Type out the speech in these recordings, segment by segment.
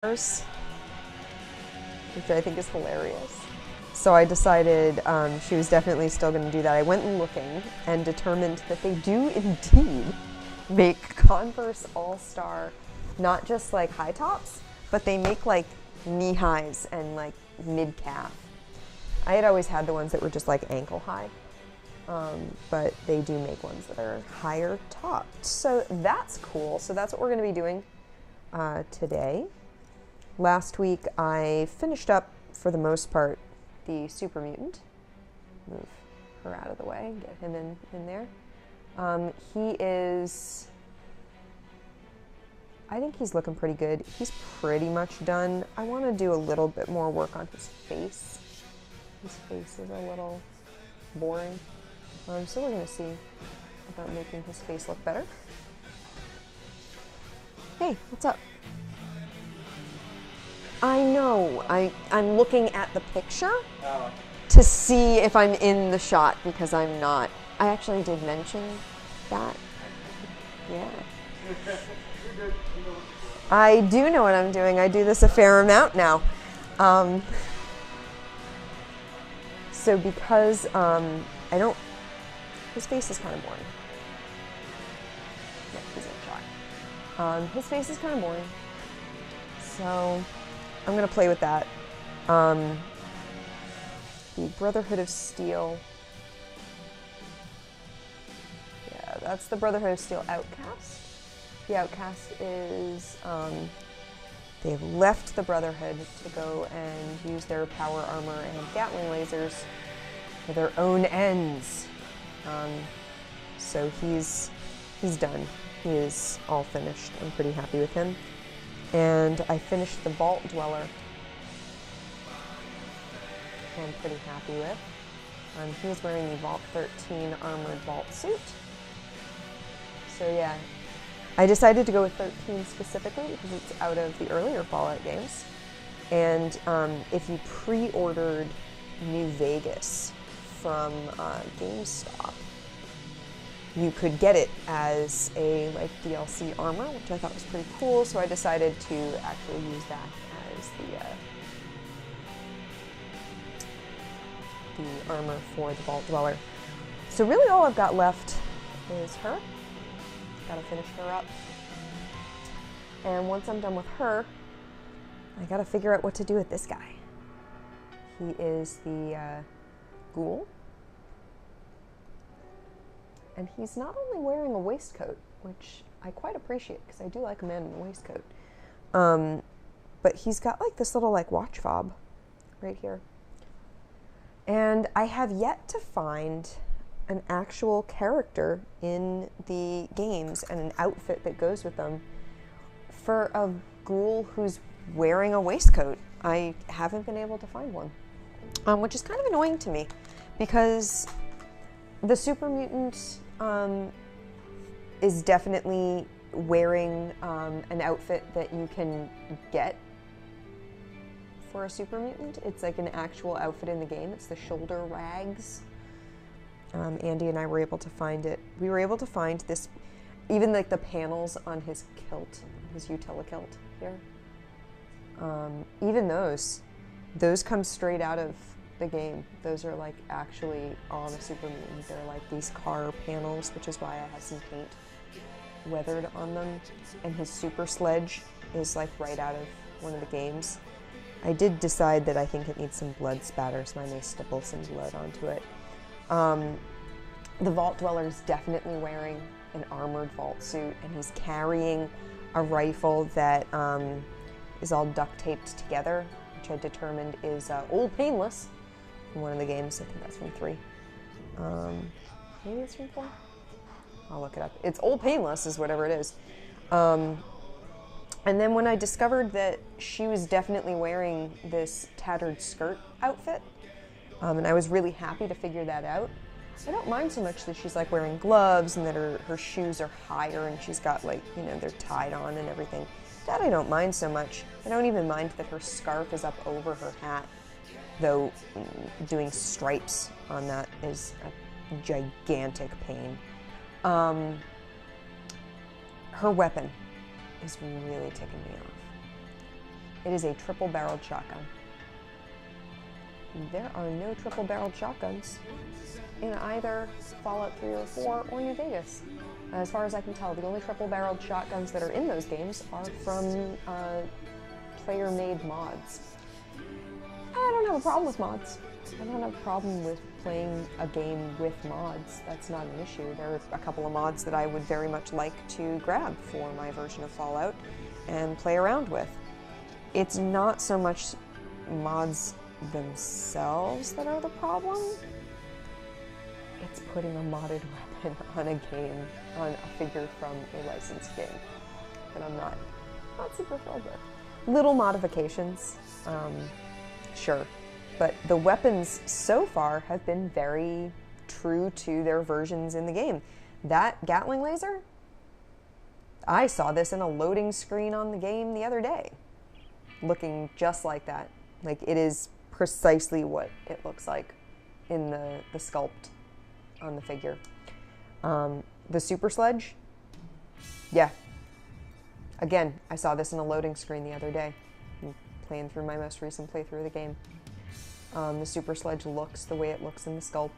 which I think is hilarious. So I decided she was definitely still going to do that. I went looking and determined that they do indeed make Converse All-Star, not just like high tops, but they make like knee highs and like mid calf. I had always had the ones that were just like ankle high, but they do make ones that are higher topped. So that's cool. So that's what we're going to be doing today. Last week I finished up, for the most part, the Super Mutant. Move her out of the way, get him in there. He is, I think he's looking pretty good. He's pretty much done. I want to do a little bit more work on his face. His face is a little boring. So we're going to see about making his face look better. Hey, what's up? I know. I'm looking at the picture to see if I'm in the shot, because I'm not. I actually did mention that. Yeah. I do know what I'm doing. I do this a fair amount now. So because I don't, his face is kind of boring. Yeah, he's in the shot. His face is kind of boring. So I'm going to play with that. The Brotherhood of Steel. Yeah, that's the Brotherhood of Steel Outcast. The Outcast is, they've left the Brotherhood to go and use their power armor and Gatling lasers for their own ends. So he's done. He is all finished. I'm pretty happy with him. And I finished the Vault Dweller. I'm pretty happy with. He's wearing the Vault 13 armored vault suit. So yeah, I decided to go with 13 specifically because it's out of the earlier Fallout games. And if you pre-ordered New Vegas from GameStop, you could get it as a like DLC armor, which I thought was pretty cool. So I decided to actually use that as the armor for the Vault Dweller. So really all I've got left is her. Gotta finish her up. And once I'm done with her, I gotta figure out what to do with this guy. He is the Ghoul. And he's not only wearing a waistcoat, which I quite appreciate because I do like a man in a waistcoat, but he's got like this little like watch fob right here. And I have yet to find an actual character in the games and an outfit that goes with them for a Ghoul who's wearing a waistcoat. I haven't been able to find one, which is kind of annoying to me because the Super Mutant is definitely wearing an outfit that you can get for a Super Mutant. It's like an actual outfit in the game. It's the shoulder rags. Andy and I were able to find it. We were able to find this, even like the panels on his kilt, his Utilikilt here. Even those come straight out of the game. Those are like actually on a Super Mutant. They're like these car panels, which is why I have some paint weathered on them. And his super sledge is like right out of one of the games. I did decide that I think it needs some blood spatter, so I may stipple some blood onto it. The Vault Dweller is definitely wearing an armored vault suit, and he's carrying a rifle that is all duct taped together, which I determined is Old Painless from one of the games. I think that's from 3. Maybe it's from 4? I'll look it up. It's Old Painless is whatever it is. And then when I discovered that she was definitely wearing this tattered skirt outfit, and I was really happy to figure that out. I don't mind so much that she's like wearing gloves and that her shoes are higher and she's got like, you know, they're tied on and everything. That I don't mind so much. I don't even mind that her scarf is up over her hat, though doing stripes on that is a gigantic pain. Her weapon is really ticking me off. It is a triple-barreled shotgun. There are no triple-barreled shotguns in either Fallout 3 or 4 or New Vegas. As far as I can tell, the only triple-barreled shotguns that are in those games are from player-made mods. I don't have a problem with mods. I don't have a problem with playing a game with mods. That's not an issue. There are a couple of mods that I would very much like to grab for my version of Fallout and play around with. It's not so much mods themselves that are the problem. It's putting a modded weapon on a game, on a figure from a licensed game that I'm not super thrilled with. Little modifications, sure, but the weapons so far have been very true to their versions in the game. That Gatling laser, I saw this in a loading screen on the game the other day, looking just like that. Like, it is precisely what it looks like in the sculpt on the figure. The super sledge, yeah. Again, I saw this in a loading screen the other day, playing through my most recent playthrough of the game. The super sledge looks the way it looks in the sculpt.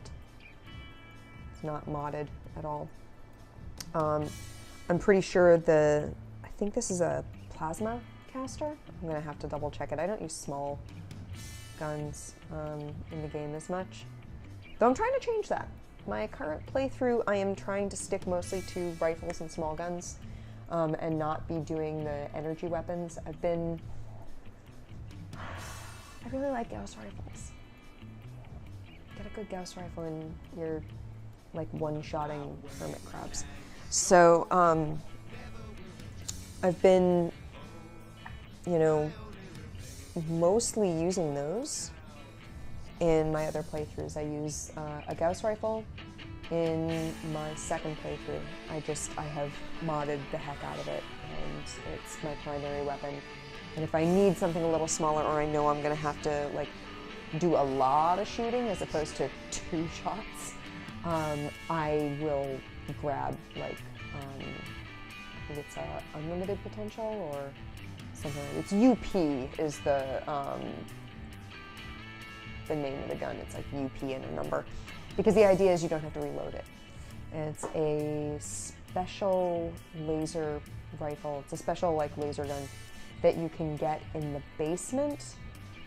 It's not modded at all. I'm pretty sure I think this is a plasma caster. I'm gonna have to double check it. I don't use small guns in the game as much, though I'm trying to change that. My current playthrough, I am trying to stick mostly to rifles and small guns and not be doing the energy weapons. I really like Gauss rifles. Get a good Gauss rifle and you're like one-shotting hermit crabs. So I've been, you know, mostly using those in my other playthroughs. I use a Gauss rifle. In my second playthrough, I have modded the heck out of it, and it's my primary weapon. And if I need something a little smaller, or I know I'm gonna have to like do a lot of shooting as opposed to 2 shots, I will grab like I think it's unlimited potential or something. It's UP is the name of the gun. It's like UP and a number, because the idea is you don't have to reload it. It's a special laser rifle. It's a special like laser gun that you can get in the basement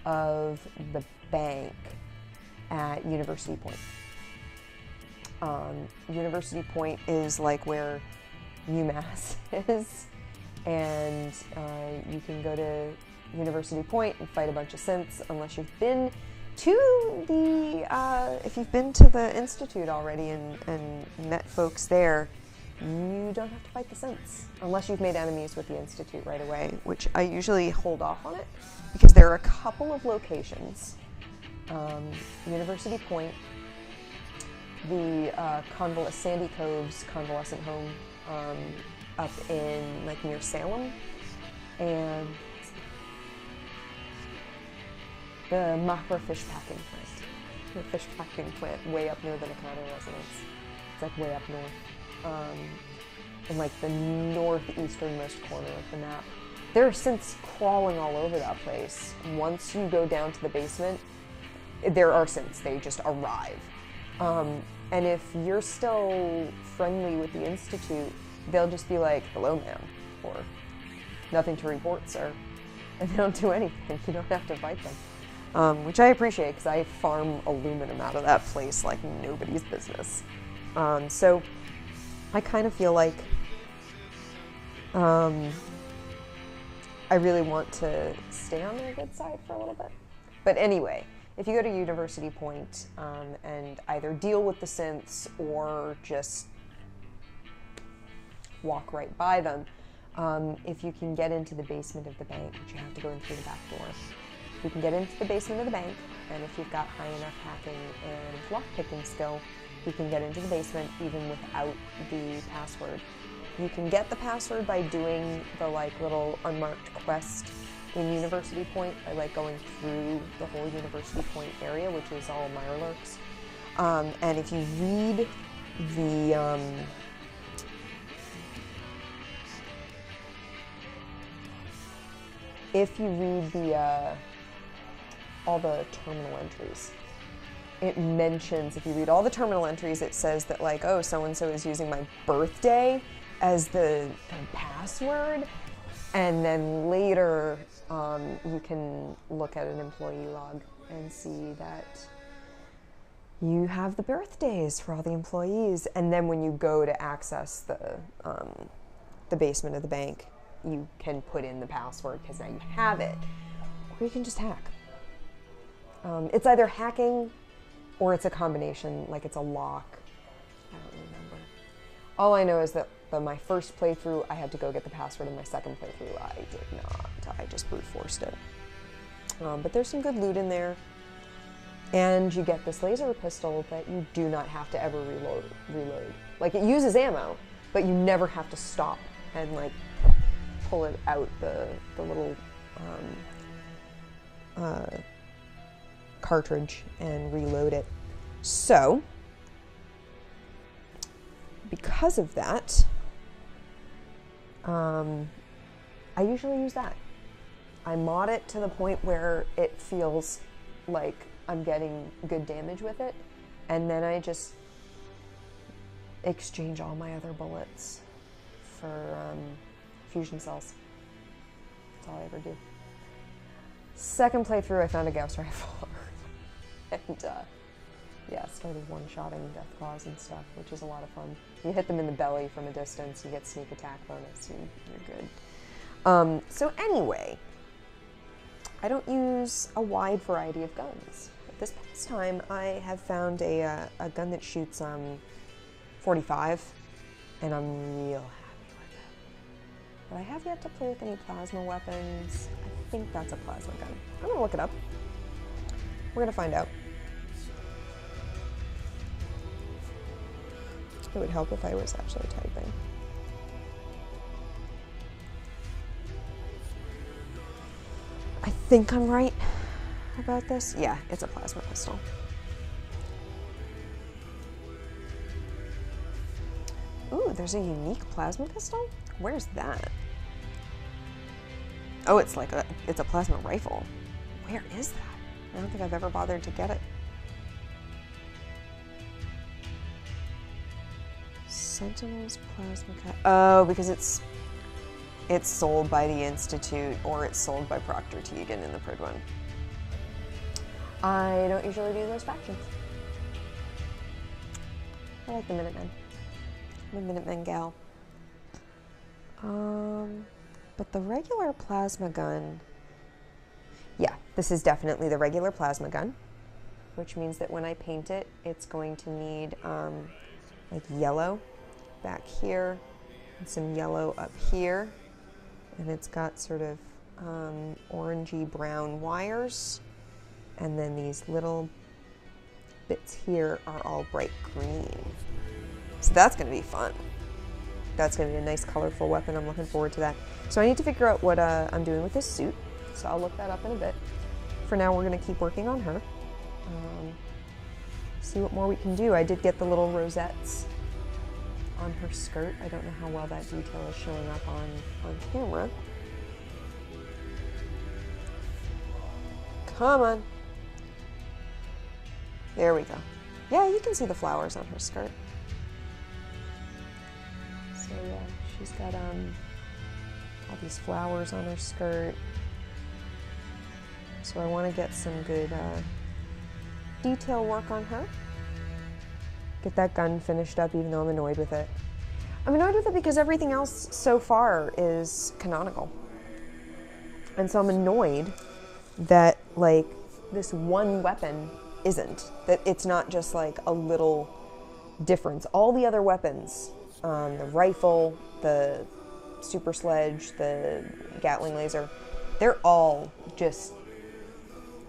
of the bank at University Point. University Point is like where UMass is, and you can go to University Point and fight a bunch of synths unless you've been to if you've been to the Institute already and met folks there, you don't have to fight the synths unless you've made enemies with the Institute right away, which I usually hold off on it because there are a couple of locations. University Point, the Sandy Cove's convalescent home up in like near Salem, and the Makra fish packing plant. The fish packing plant way up near the Nakano residence. It's like way up north. In like the northeasternmost corner of the map. There are synths crawling all over that place. Once you go down to the basement, there are synths, they just arrive. And if you're still friendly with the Institute, they'll just be like, "Hello, ma'am," or "Nothing to report, sir." And they don't do anything, you don't have to fight them. Which I appreciate, because I farm aluminum out of that place like nobody's business. So I kind of feel like I really want to stay on their good side for a little bit. But anyway, if you go to University Point and either deal with the synths or just walk right by them, if you can get into the basement of the bank, which you have to go in through the back door, you can get into the basement of the bank, and if you've got high enough hacking and lockpicking skill, you can get into the basement even without the password. You can get the password by doing the like little unmarked quest in University Point, by like going through the whole University Point area, which is all Mirelurks. And if you read if you read all the terminal entries, it mentions, if you read all the terminal entries, it says that like, oh, so-and-so is using my birthday as the password. And then later, you can look at an employee log and see that you have the birthdays for all the employees. And then when you go to access the basement of the bank, you can put in the password because now you have it. Or you can just hack. It's either hacking or it's a combination, like it's a lock. I don't remember. All I know is that my first playthrough, I had to go get the password, and my second playthrough, I did not. I just brute forced it. But there's some good loot in there. And you get this laser pistol that you do not have to ever reload. Like, it uses ammo, but you never have to stop and, like, pull it out the little cartridge and reload it. So, because of that, I usually use that. I mod it to the point where it feels like I'm getting good damage with it, and then I just exchange all my other bullets for fusion cells. That's all I ever do. Second playthrough, I found a Gauss rifle, and yeah, started one-shotting death claws and stuff, which is a lot of fun. You hit them in the belly from a distance, you get sneak attack bonus, and you're good. So anyway, I don't use a wide variety of guns. But this past time, I have found a gun that shoots 45, and I'm real happy with it. But I have yet to play with any plasma weapons. I think that's a plasma gun. I'm gonna look it up. We're gonna find out. It would help if I was actually typing. I think I'm right about this. Yeah, it's a plasma pistol. Ooh, there's a unique plasma pistol? Where's that? Oh, it's a plasma rifle. Where is that? I don't think I've ever bothered to get it. Sentinel's plasma cut. Oh, because it's sold by the Institute or it's sold by Procter Teagan in the Prid one. I don't usually do those factions. I like the Minutemen. I'm a Minutemen gal. But the regular plasma gun, yeah, this is definitely the regular plasma gun, which means that when I paint it, it's going to need like yellow back here and some yellow up here, and it's got sort of orangey brown wires, and then these little bits here are all bright green. So that's going to be fun. That's going to be a nice colorful weapon. I'm looking forward to that. So I need to figure out what I'm doing with this suit, so I'll look that up in a bit. For now, we're going to keep working on her. See what more we can do. I did get the little rosettes on her skirt. I don't know how well that detail is showing up on camera. Come on. There we go. Yeah, you can see the flowers on her skirt. So yeah, she's got all these flowers on her skirt. So I want to get some good detail work on her. Get that gun finished up, even though I'm annoyed with it. I'm annoyed with it because everything else so far is canonical. And so I'm annoyed that, like, this one weapon isn't. That it's not just, like, a little difference. All the other weapons, the rifle, the super sledge, the Gatling laser, they're all just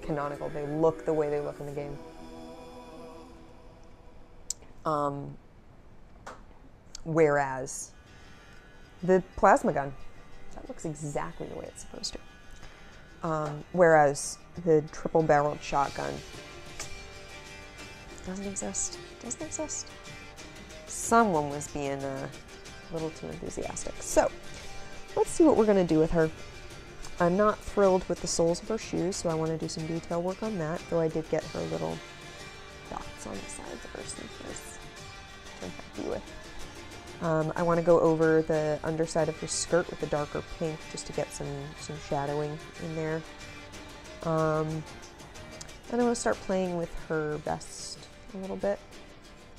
canonical. They look the way they look in the game. Whereas the plasma gun, that looks exactly the way it's supposed to. Whereas the triple-barreled shotgun doesn't exist. Doesn't exist. Someone was being a little too enthusiastic. So let's see what we're going to do with her. I'm not thrilled with the soles of her shoes, so I want to do some detail work on that, though I did get her little dots on the sides of her sneakers, which I'm happy with. I want to go over the underside of her skirt with a darker pink just to get some shadowing in there. And I want to start playing with her vest a little bit.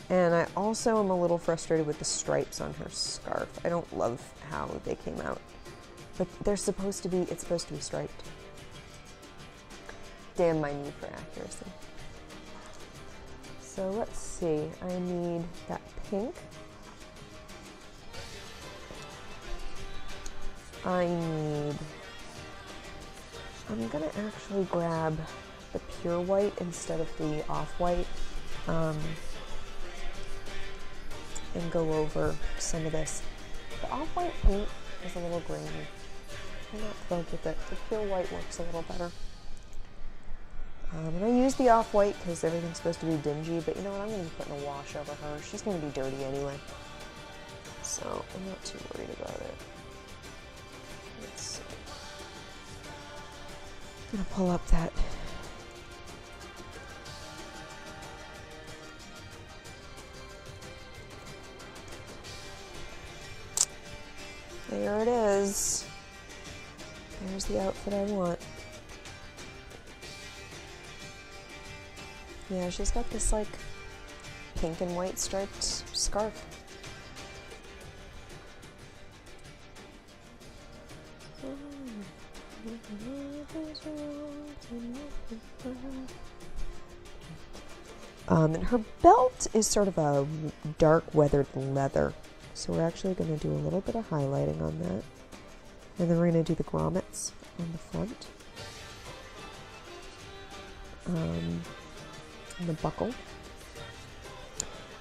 And I also am a little frustrated with the stripes on her scarf. I don't love how they came out. But it's supposed to be striped. Damn my need for accuracy. So let's see, I need that pink. I'm gonna actually grab the pure white instead of the off-white, and go over some of this. The off-white paint is a little grainy. I'm not thrilled with it. The pure white works a little better. And I use the off-white because everything's supposed to be dingy, but you know what, I'm going to be putting a wash over her. She's going to be dirty anyway. So I'm not too worried about it. Let's see. I'm going to pull up that. There it is. There's the outfit I want. Yeah, she's got this like pink and white striped scarf. And her belt is sort of a dark weathered leather. So we're actually going to do a little bit of highlighting on that. And then we're going to do the grommets on the front. And the buckle.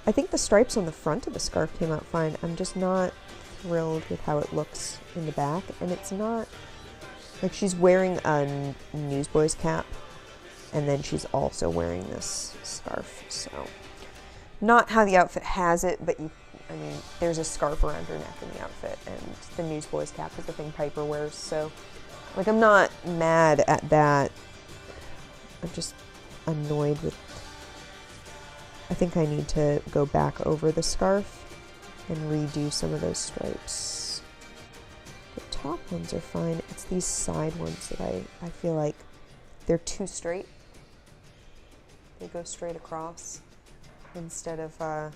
I think the stripes on the front of the scarf came out fine. I'm just not thrilled with how it looks in the back. And it's not, like she's wearing a newsboy's cap. And then she's also wearing this scarf. So, not how the outfit has it, but there's a scarf around her neck in the outfit, and the newsboy's cap is the thing Piper wears, so, like, I'm not mad at that. I'm just annoyed with, I think I need to go back over the scarf and redo some of those stripes. The top ones are fine. It's these side ones that I feel like they're too straight. They go straight across instead of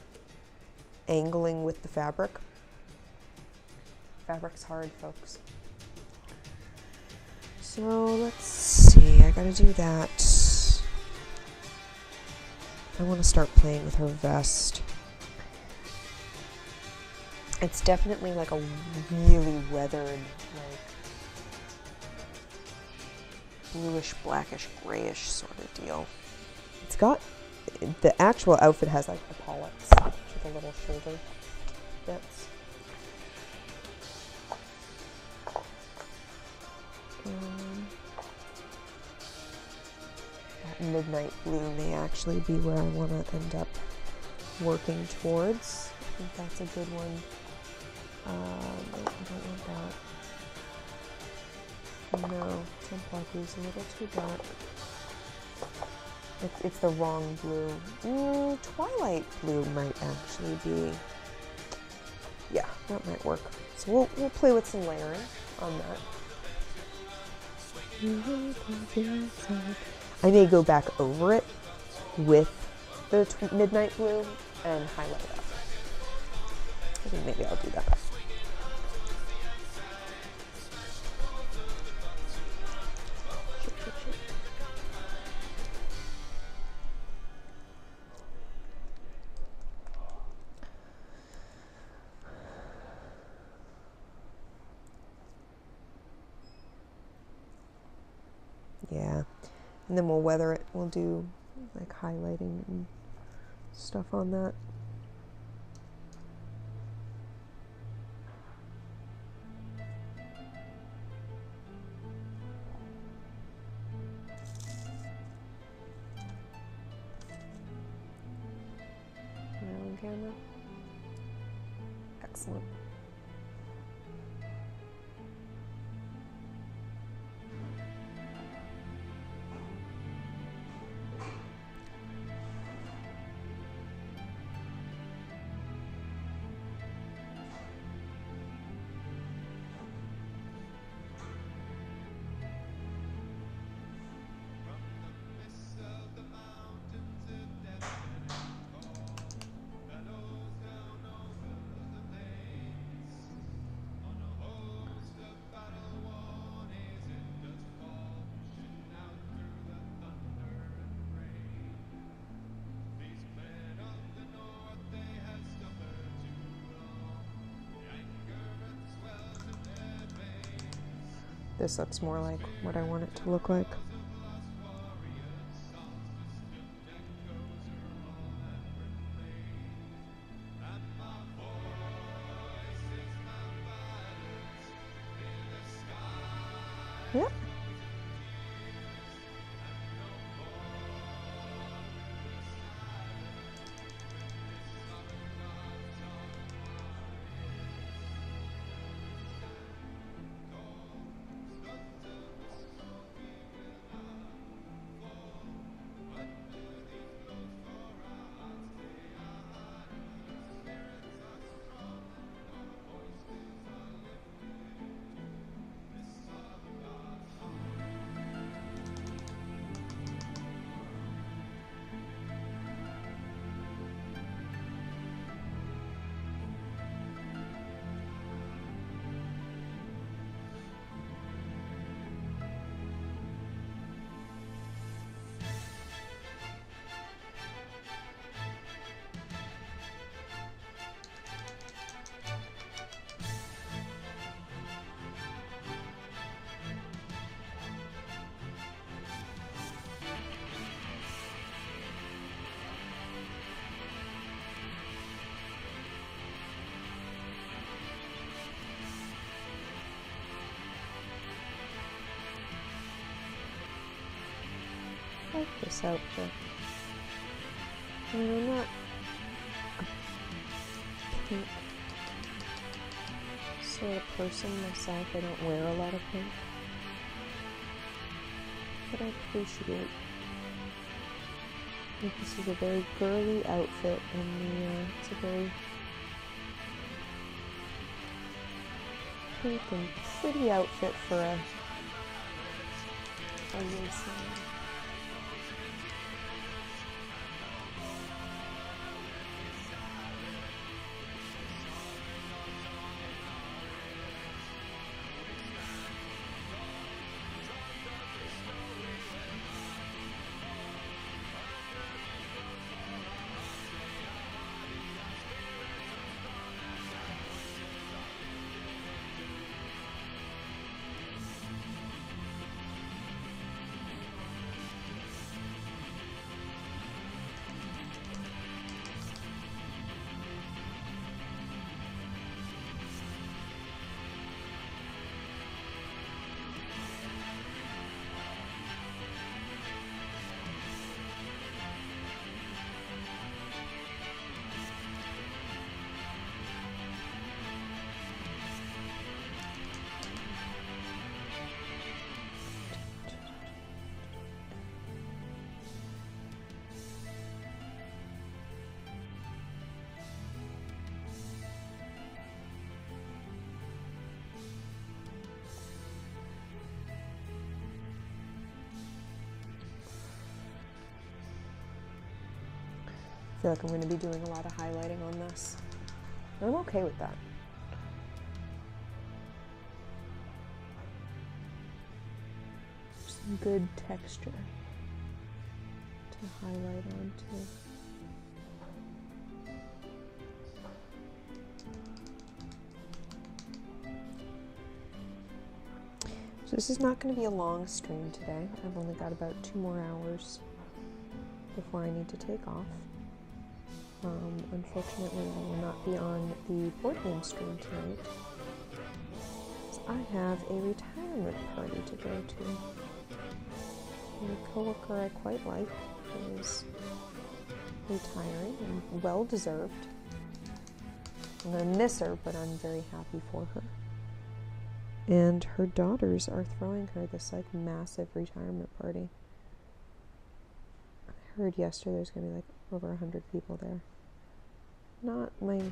angling with the fabric. Fabric's hard, folks. So let's see, I gotta do that. I want to start playing with her vest. It's definitely like a really weathered, like bluish, blackish, grayish sort of deal. It's got, the actual outfit has like epaulets with a little shoulder bits. That midnight blue may actually be where I want to end up working towards. I think that's a good one. I don't want that. No, Templar blue's a little too dark. It's the wrong blue. Twilight blue might actually be. Yeah, that might work. So we'll play with some layering on that. I may go back over it with the midnight blue and highlight it up. I think maybe I'll do that. Yeah, and then we'll weather it. We'll do like highlighting and stuff on that. On camera. Excellent. This looks more like what I want it to look like. Yeah. I like this outfit. I mean, I'm not a pink sort of person myself. I don't wear a lot of pink. But I appreciate it. This is a very girly outfit, and it's a very pink and pretty outfit for a Wastelander. I feel like I'm going to be doing a lot of highlighting on this. I'm okay with that. Some good texture to highlight onto. So this is not going to be a long stream today. I've only got about 2 more hours before I need to take off. Unfortunately, I will not be on the board game stream tonight, because I have a retirement party to go to. A coworker I quite like is retiring, and well deserved. I'm going to miss her, but I'm very happy for her. And her daughters are throwing her this like massive retirement party. I heard yesterday there's going to be like over 100 people there. Not my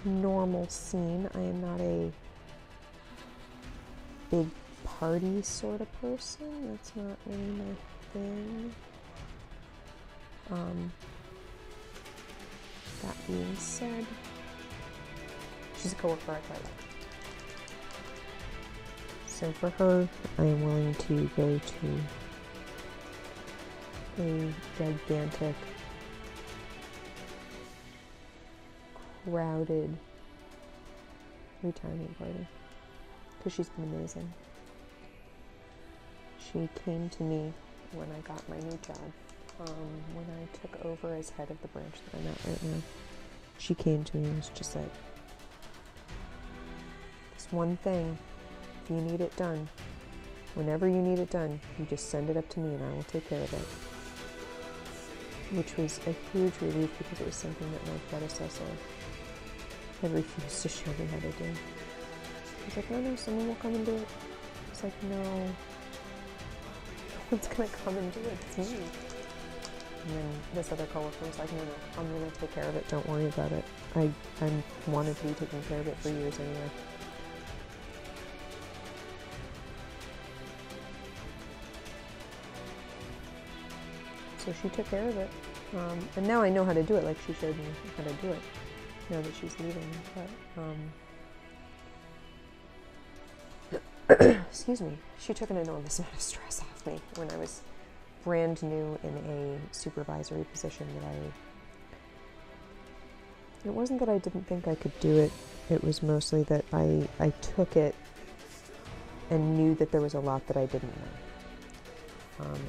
normal scene. I am not a big party sort of person. That's not really my thing. That being said, she's a coworker I quite like. So for her, I am willing to go to a gigantic, crowded retirement party. because she's been amazing. She came to me when I got my new job, when I took over as head of the branch that I'm at right now. She came to me and was just like, this one thing, if you need it done, whenever you need it done, you just send it up to me and I will take care of it. Which was a huge relief because it was something that my predecessor had refused to show me how to do. He's like, no, someone will come and do it. It's like, no, no one's gonna come and do it, it's me. And then this other coworker was like, no, I'm gonna take care of it, don't worry about it. I wanted to be taking care of it for years anyway. So she took care of it. And now I know how to do it, like she showed me how to do it, now that she's leaving. But, excuse me, she took an enormous amount of stress off me when I was brand new in a supervisory position it wasn't that I didn't think I could do it, it was mostly that I took it and knew that there was a lot that I didn't know.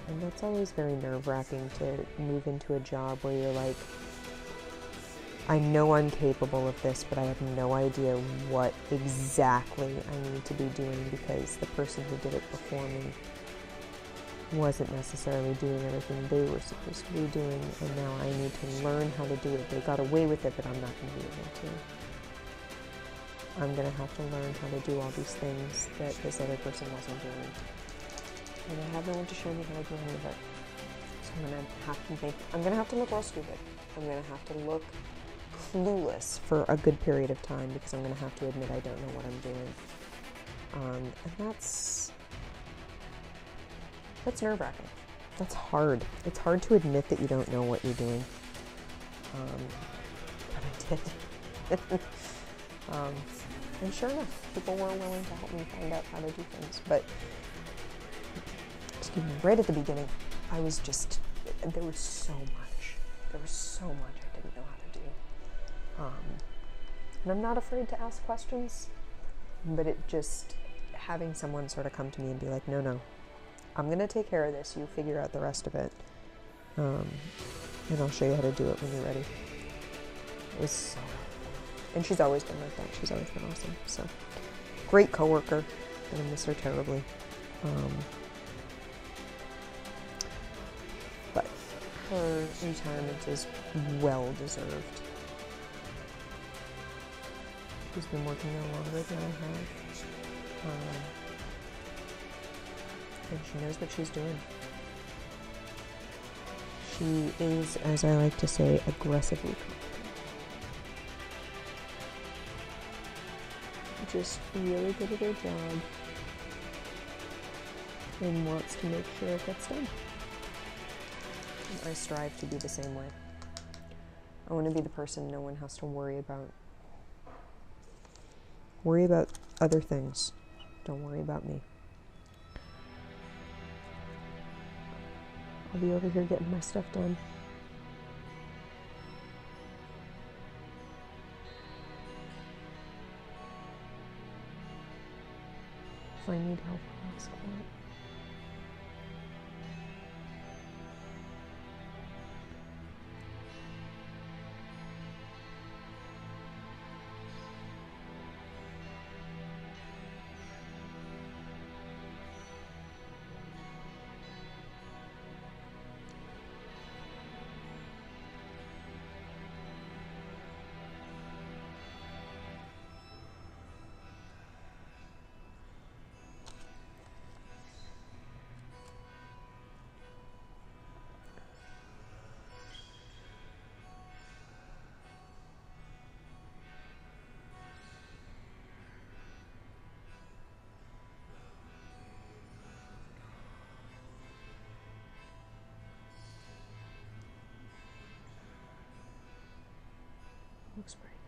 And that's always very nerve-wracking to move into a job where you're like, I know I'm capable of this, but I have no idea what exactly I need to be doing because the person who did it before me wasn't necessarily doing everything they were supposed to be doing, and now I need to learn how to do it. They got away with it, but I'm not going to be able to. I'm going to have to learn how to do all these things that this other person wasn't doing. And I have no one to show me how to do any of it. So I'm gonna have to look real stupid. I'm gonna have to look clueless for a good period of time because I'm gonna have to admit I don't know what I'm doing. And that's nerve-wracking. That's hard. It's hard to admit that you don't know what you're doing. But I did. And sure enough, people were willing to help me find out how to do things. But excuse me, right at the beginning, I was just, there was so much I didn't know how to do. And I'm not afraid to ask questions, but it just, having someone sort of come to me and be like, no, I'm going to take care of this, you figure out the rest of it, and I'll show you how to do it when you're ready. It was so helpful. And she's always been like that, she's always been awesome, so. Great coworker, and I miss her terribly. But her retirement is well deserved. She's been working there longer than I have. And she knows what she's doing. She is, as I like to say, aggressively competent. Just really good at her job and wants to make sure it gets done. I strive to be the same way. I want to be the person no one has to worry about. Worry about other things. Don't worry about me. I'll be over here getting my stuff done. If I need help, I'll ask for it. Looks pretty good.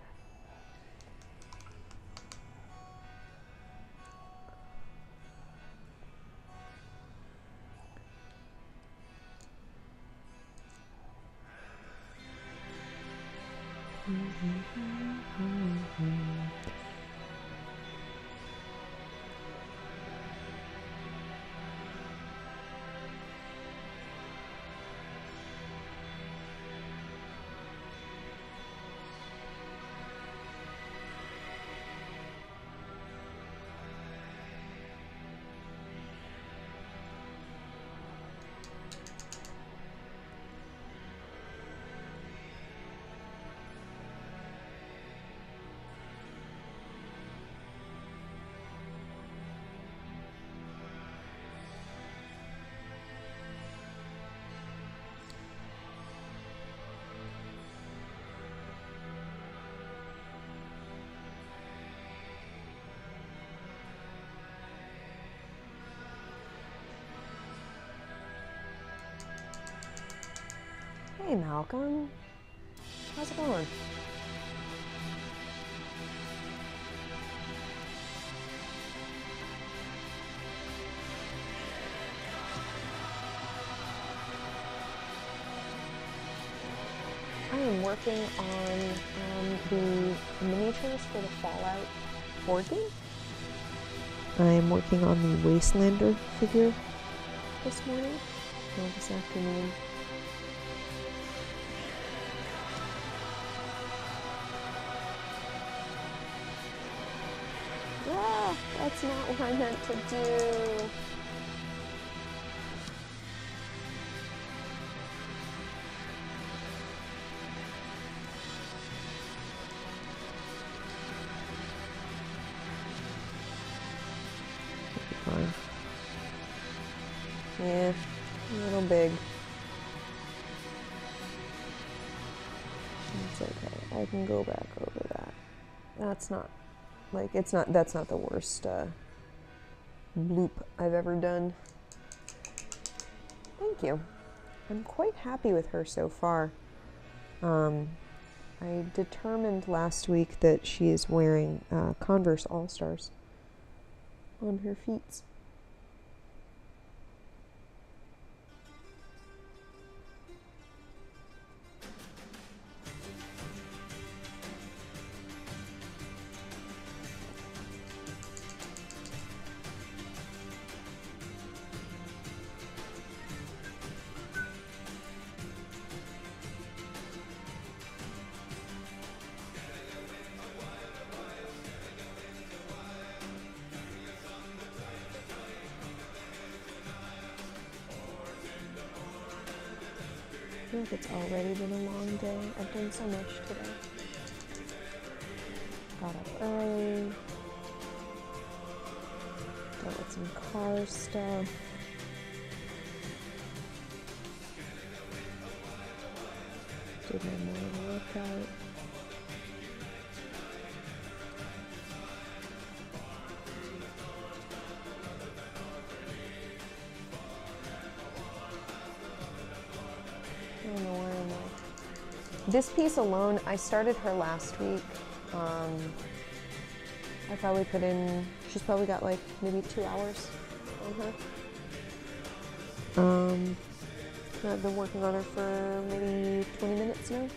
Hey, Malcolm. How's it going? I am working on the miniatures for the Fallout board game. I am working on the Wastelander figure this morning, or this afternoon. Ah, that's not what I meant to do. Fine. Yeah, a little big. It's okay. I can go back over that. That's not, like, that's not the worst bloop I've ever done. Thank you. I'm quite happy with her so far. I determined last week that she is wearing Converse All-Stars on her feet. I feel like it's already been a long day. I've done so much today. Got up early. Dealt with some car stuff. Did my morning workout. I don't know where am I? This piece alone, I started her last week. I probably put in, she's probably got like maybe 2 hours on her. I've been working on her for maybe 20 minutes now.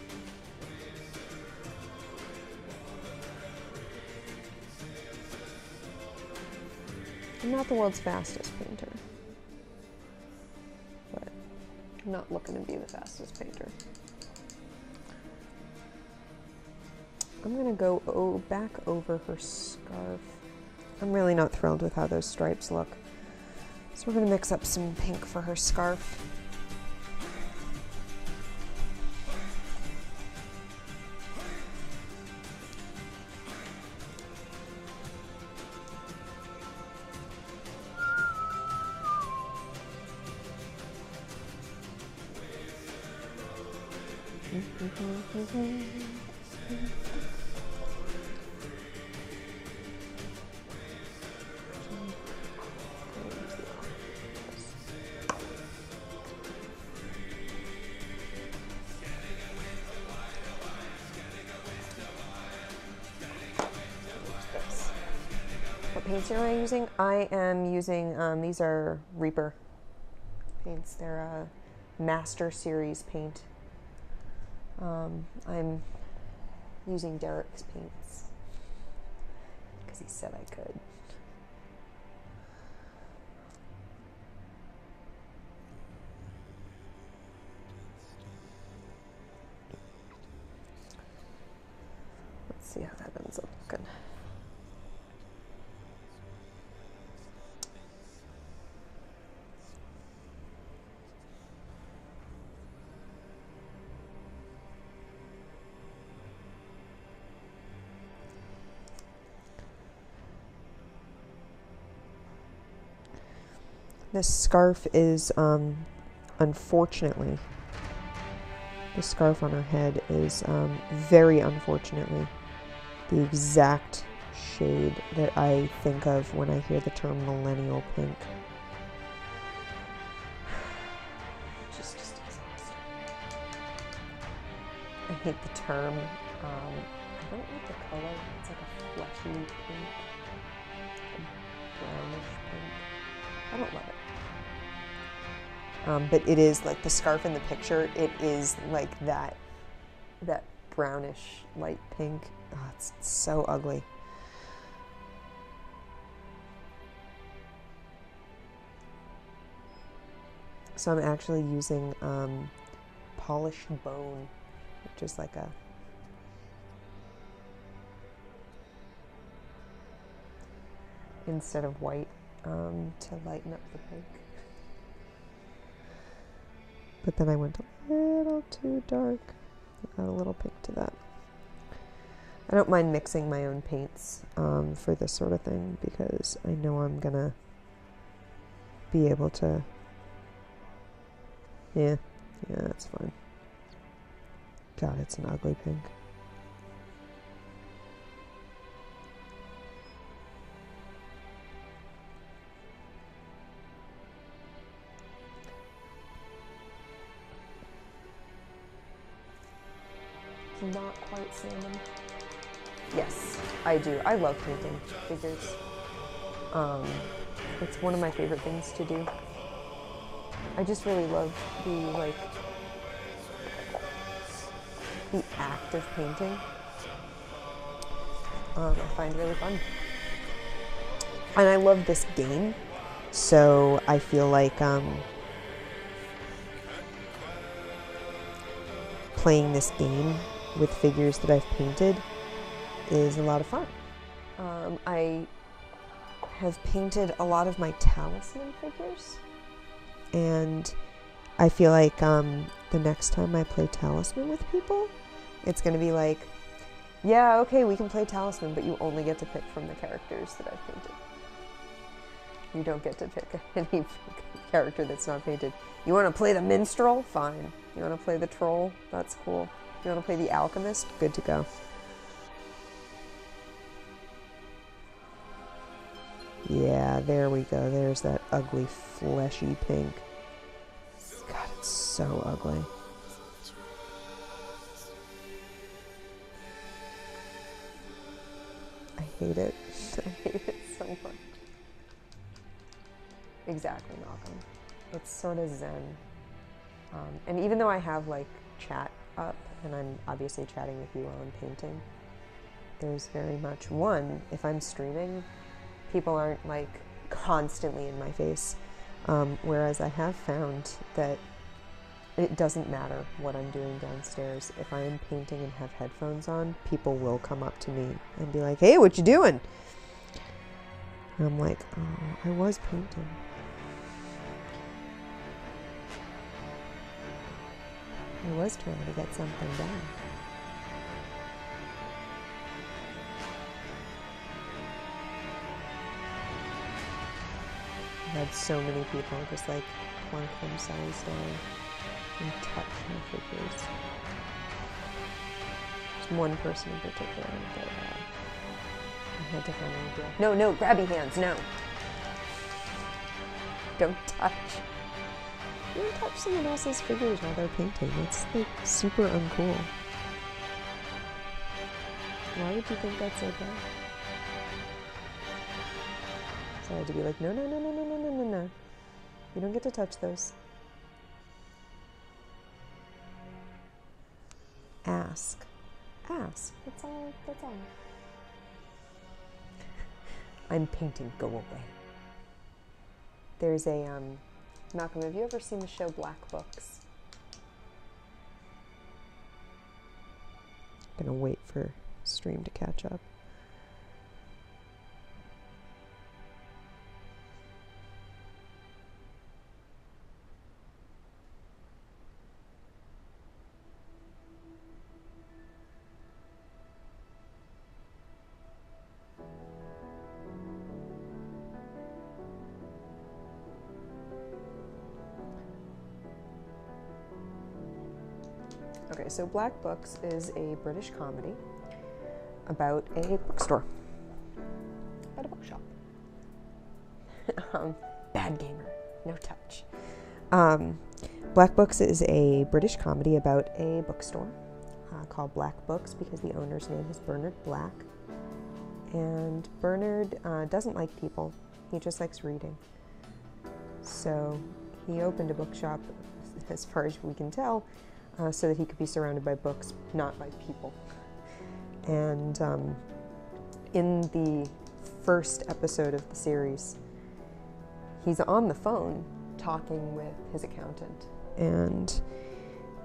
I'm not the world's fastest painter, but I'm not looking to be the fastest painter. I'm gonna go back over her scarf. I'm really not thrilled with how those stripes look. So we're gonna mix up some pink for her scarf. What paints am I using? I am using, these are Reaper paints. They're a Master Series paint. I'm using Derek's paints because he said I could. Let's see how that ends up looking. This scarf is, unfortunately, the scarf on her head is, very unfortunately, the exact shade that I think of when I hear the term millennial pink. Just exhausting. hate the term. I don't like the color. It's like a fleshy pink, a brownish pink. I don't love it. But it is like the scarf in the picture. It is like that brownish light pink. Oh, it's so ugly. So I'm actually using polished bone, which is like a instead of white to lighten up the pink. But then I went a little too dark. Add a little pink to that. I don't mind mixing my own paints for this sort of thing because I know I'm gonna be able to. Yeah, that's fine. God, it's an ugly pink. It's not quite salmon. Yes, I do. I love painting figures. It's one of my favorite things to do. I just really love the act of painting. I find it really fun. And I love this game, so I feel like playing this game with figures that I've painted is a lot of fun. I have painted a lot of my talisman figures, and I feel like the next time I play talisman with people, it's going to be like, yeah, okay, we can play talisman, but you only get to pick from the characters that I've painted. You don't get to pick any character that's not painted. You want to play the minstrel? Fine. You want to play the troll? That's cool. You want to play the alchemist? Good to go. Yeah, there we go. There's that ugly, fleshy pink. God, it's so ugly. I hate it. I hate it so much. Exactly, Malcolm. It's sort of zen. And even though I have like chat up, and I'm obviously chatting with you while I'm painting, there's very much one, if I'm streaming, people aren't like constantly in my face. Whereas I have found that it doesn't matter what I'm doing downstairs. If I am painting and have headphones on, people will come up to me and be like, hey, what you doing? And I'm like, oh, I was painting. I was trying to get something done. I've had so many people just like plunk themselves down and touch my figures. There's one person in particular that I had to find an idea. No, no, grabby hands, no. Don't touch. You don't touch someone else's figures while they're painting. That's like super uncool. Why would you think that's okay? So I had to be like, no, no, no, no, no, no, no, no, no. You don't get to touch those. Ask. Ask. That's all. That's all. I'm painting. Go away. There's a, Malcolm, have you ever seen the show Black Books? I'm gonna wait for stream to catch up. Okay, so Black Books is a British comedy about a bookstore, about a bookshop. Bad gamer, no touch. Black Books is a British comedy about a bookstore. called Black Books because the owner's name is Bernard Black. And Bernard doesn't like people. He just likes reading. So he opened a bookshop, as far as we can tell, so that he could be surrounded by books, not by people. And in the first episode of the series, he's on the phone talking with his accountant. And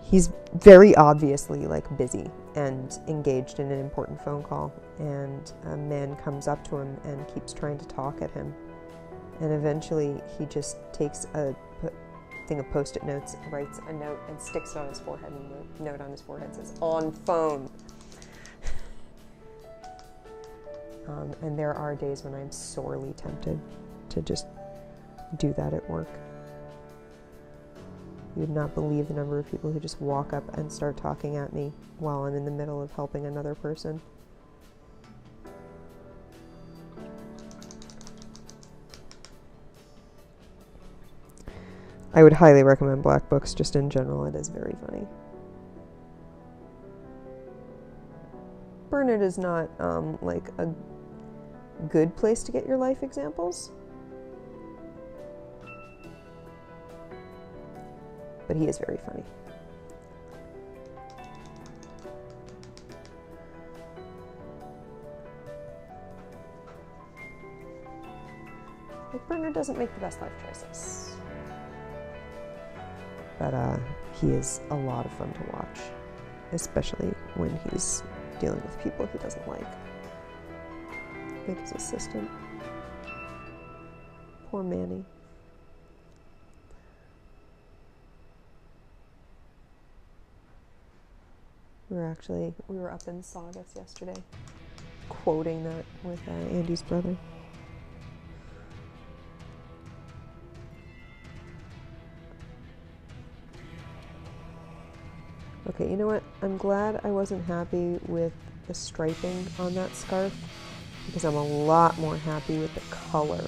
he's very obviously like busy and engaged in an important phone call. And a man comes up to him and keeps trying to talk at him. And eventually he just takes a thing of Post-it notes, writes a note, and sticks it on his forehead. And the note on his forehead says, "On phone." And there are days when I'm sorely tempted to just do that at work. You would not believe the number of people who just walk up and start talking at me while I'm in the middle of helping another person. I would highly recommend Black Books just in general. It is very funny. Bernard is not like a good place to get your life examples, but he is very funny. Like, Bernard doesn't make the best life choices, but he is a lot of fun to watch, especially when he's dealing with people he doesn't like his assistant. Poor Manny. We were up in Saugus yesterday, quoting that with Andy's brother. Okay, you know what? I'm glad I wasn't happy with the striping on that scarf, because I'm a lot more happy with the color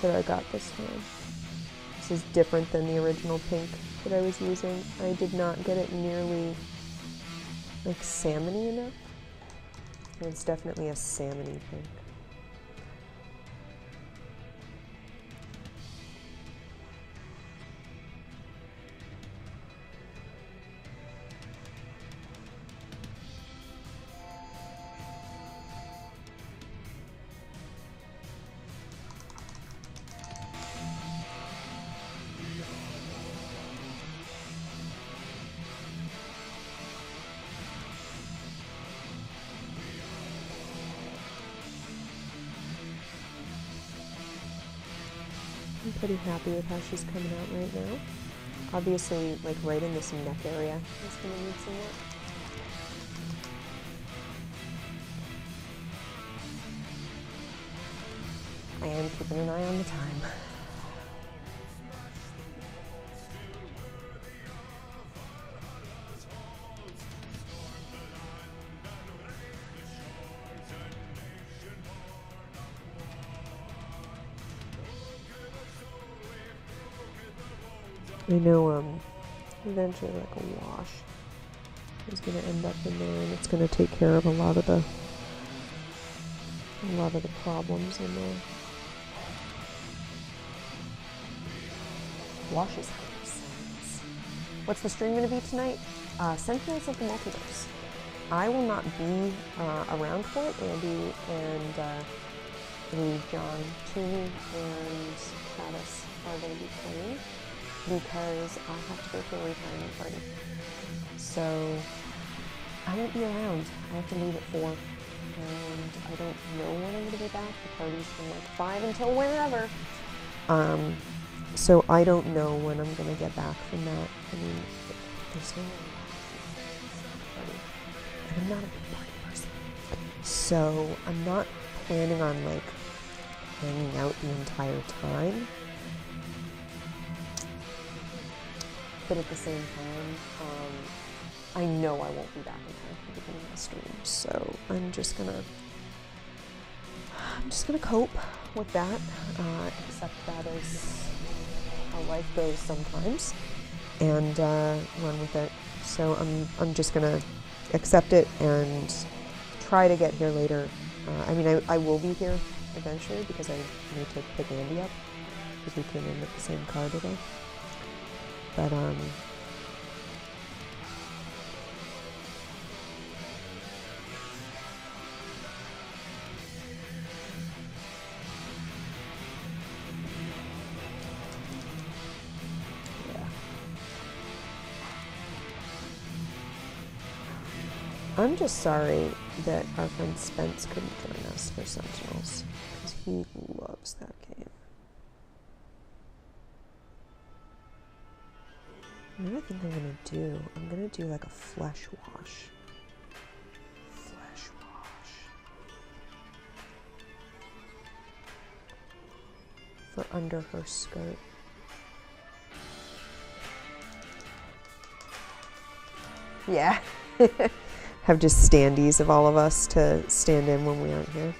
that I got this time. This is different than the original pink that I was using. I did not get it nearly like salmony enough. It's definitely a salmony pink. I'm pretty happy with how she's coming out right now. Obviously, like right in this neck area is going to need some work. I am keeping an eye on the time. I know eventually like a wash is going to end up in there, and it's going to take care of a lot of the problems in there. Wash is sense. What's the stream going to be tonight? Sentinels of the Multiverse. I will not be around for it. Andy and I believe John Toomey and Travis are going to be playing, because I have to go to a retirement party. So I won't be around. I have to leave at 4. And I don't know when I'm going to be back. The party's from like 5 until whenever. So I don't know when I'm going to get back from that. I mean, there's no party. And I'm not a big party person. So I'm not planning on like hanging out the entire time. But at the same time, I know I won't be back in time for the beginning of the stream, so I'm just gonna cope with that, accept that as how life goes sometimes, and run with it. So I'm just gonna accept it and try to get here later. I mean, I will be here eventually because I need to pick Andy up because we came in with the same car today. But I'm just sorry that our friend Spence couldn't join us for Sentinels, because he loves that game. What I think I'm going to do, I'm going to do like a flesh wash. Flesh wash. For under her skirt. Yeah. Have just standees of all of us to stand in when we aren't here.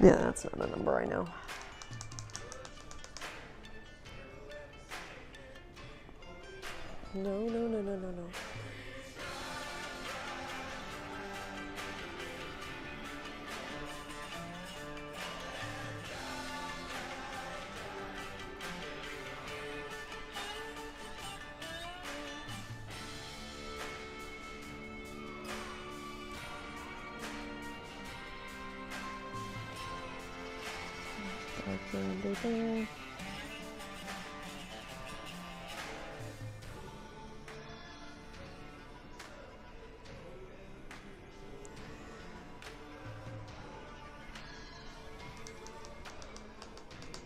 Yeah, that's not a number I know. No. There.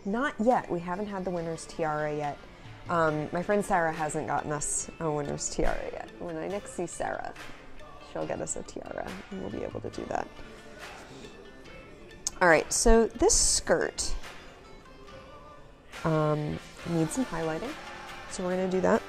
Not yet. We haven't had the winner's tiara yet. My friend Sarah hasn't gotten us a winner's tiara yet. When I next see Sarah, she'll get us a tiara and we'll be able to do that. All right, so this skirt needs some highlighting, so we're going to do that.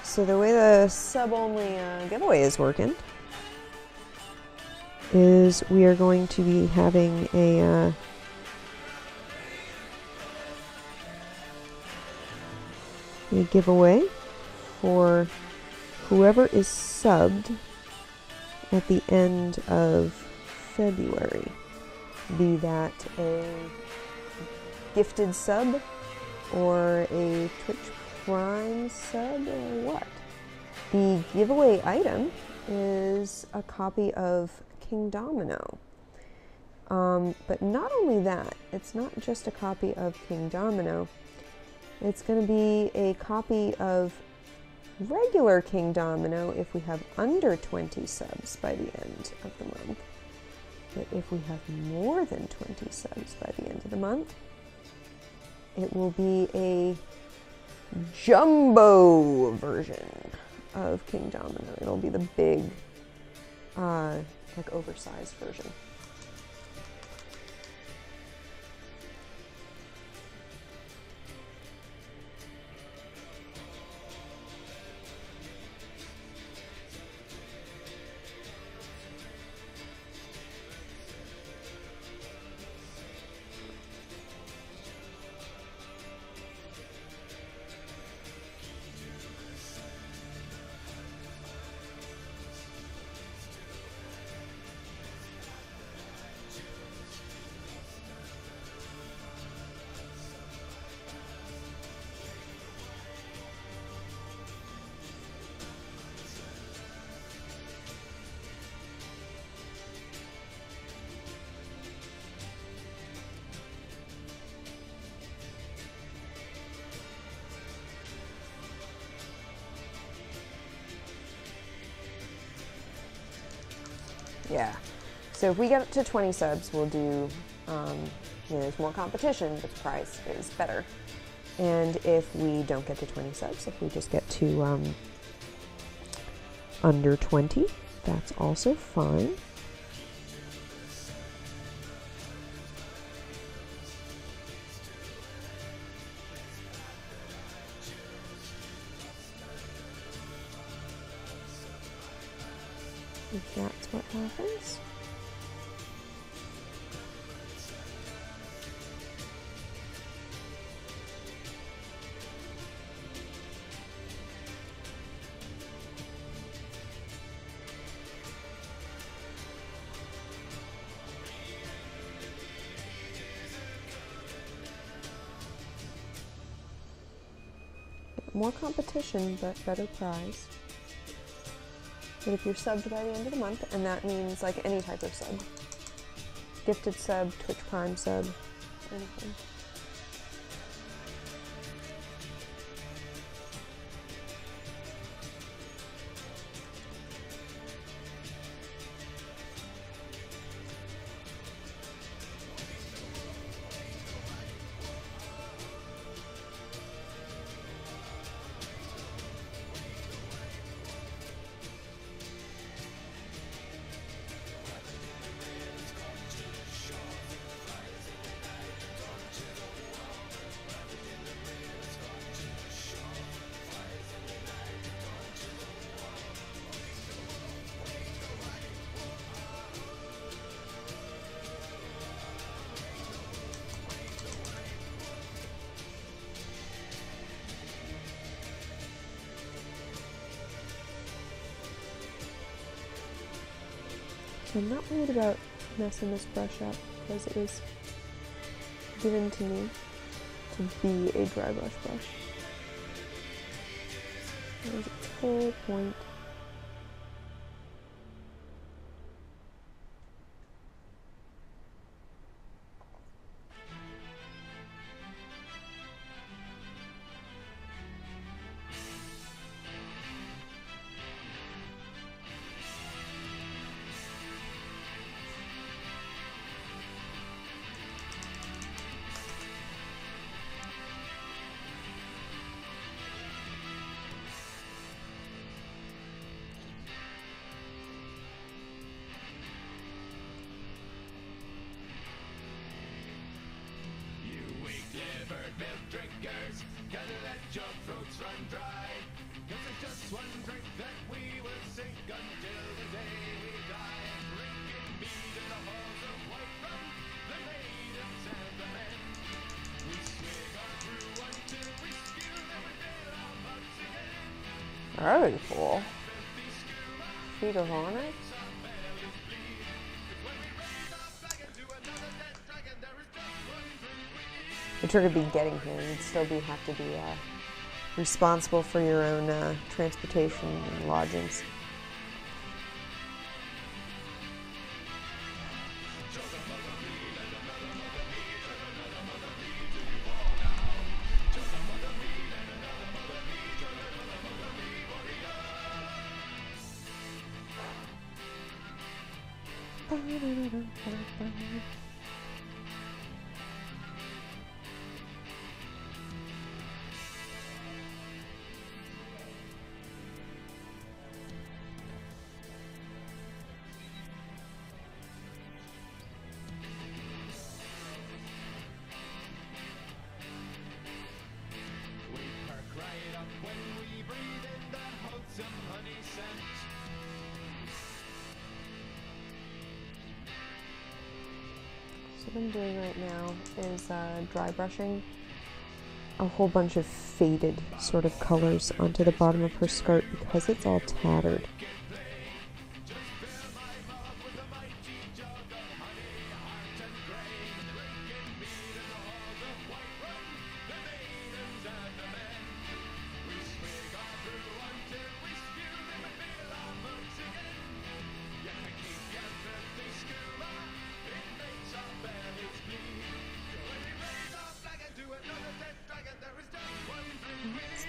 So the way the sub-only giveaway is working is we are going to be having a giveaway for whoever is subbed at the end of February. Be that a gifted sub or a Twitch Prime sub or what? The giveaway item is a copy of King Domino. But not only that, it's not just a copy of King Domino. It's going to be a copy of regular King Domino if we have under 20 subs by the end of the month. But if we have more than 20 subs by the end of the month, it will be a jumbo version of King Domino. It'll be the big, like oversized version. Yeah. So if we get up to 20 subs, we'll do, there's more competition, but the prize is better. And if we don't get to 20 subs, if we just get to under 20, that's also fine. If that's what happens. More competition, but better prize. But if you're subbed by the end of the month, and that means like any type of sub, gifted sub, Twitch Prime sub, anything. So I'm not worried about messing this brush up because it was given to me to be a dry brush brush. That was its whole point. Very cool. Feet of honor. The trick would be getting here. You'd still have to be responsible for your own transportation and lodgings. So what I'm doing right now is dry brushing a whole bunch of faded sort of colors onto the bottom of her skirt because it's all tattered.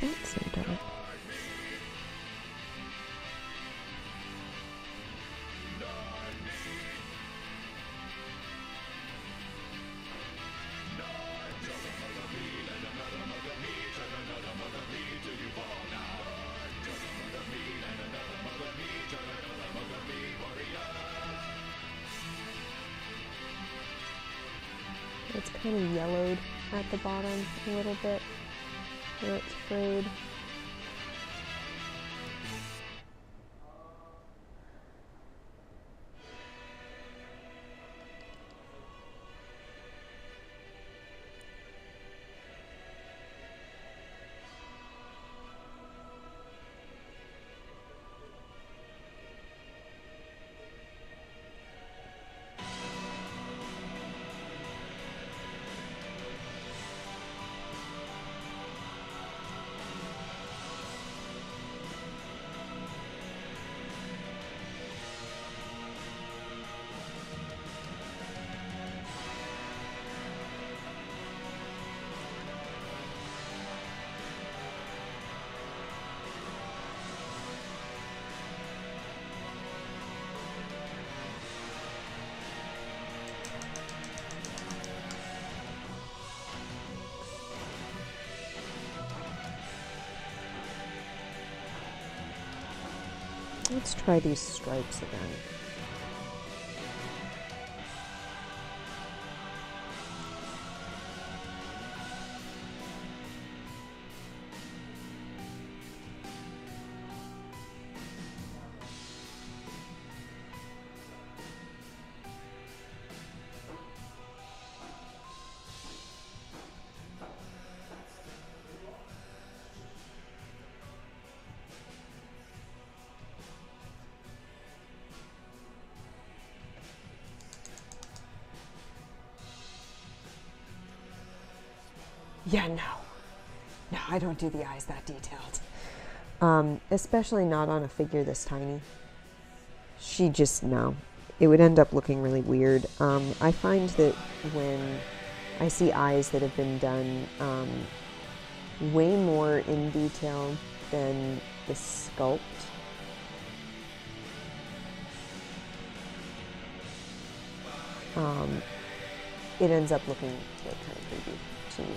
That's so dark. It's kind of yellowed at the bottom a little bit where it's frayed. Let's try these stripes again. Yeah, no, I don't do the eyes that detailed. Especially not on a figure this tiny. She just, no. It would end up looking really weird. I find that when I see eyes that have been done way more in detail than the sculpt, it ends up looking like kind of creepy to me.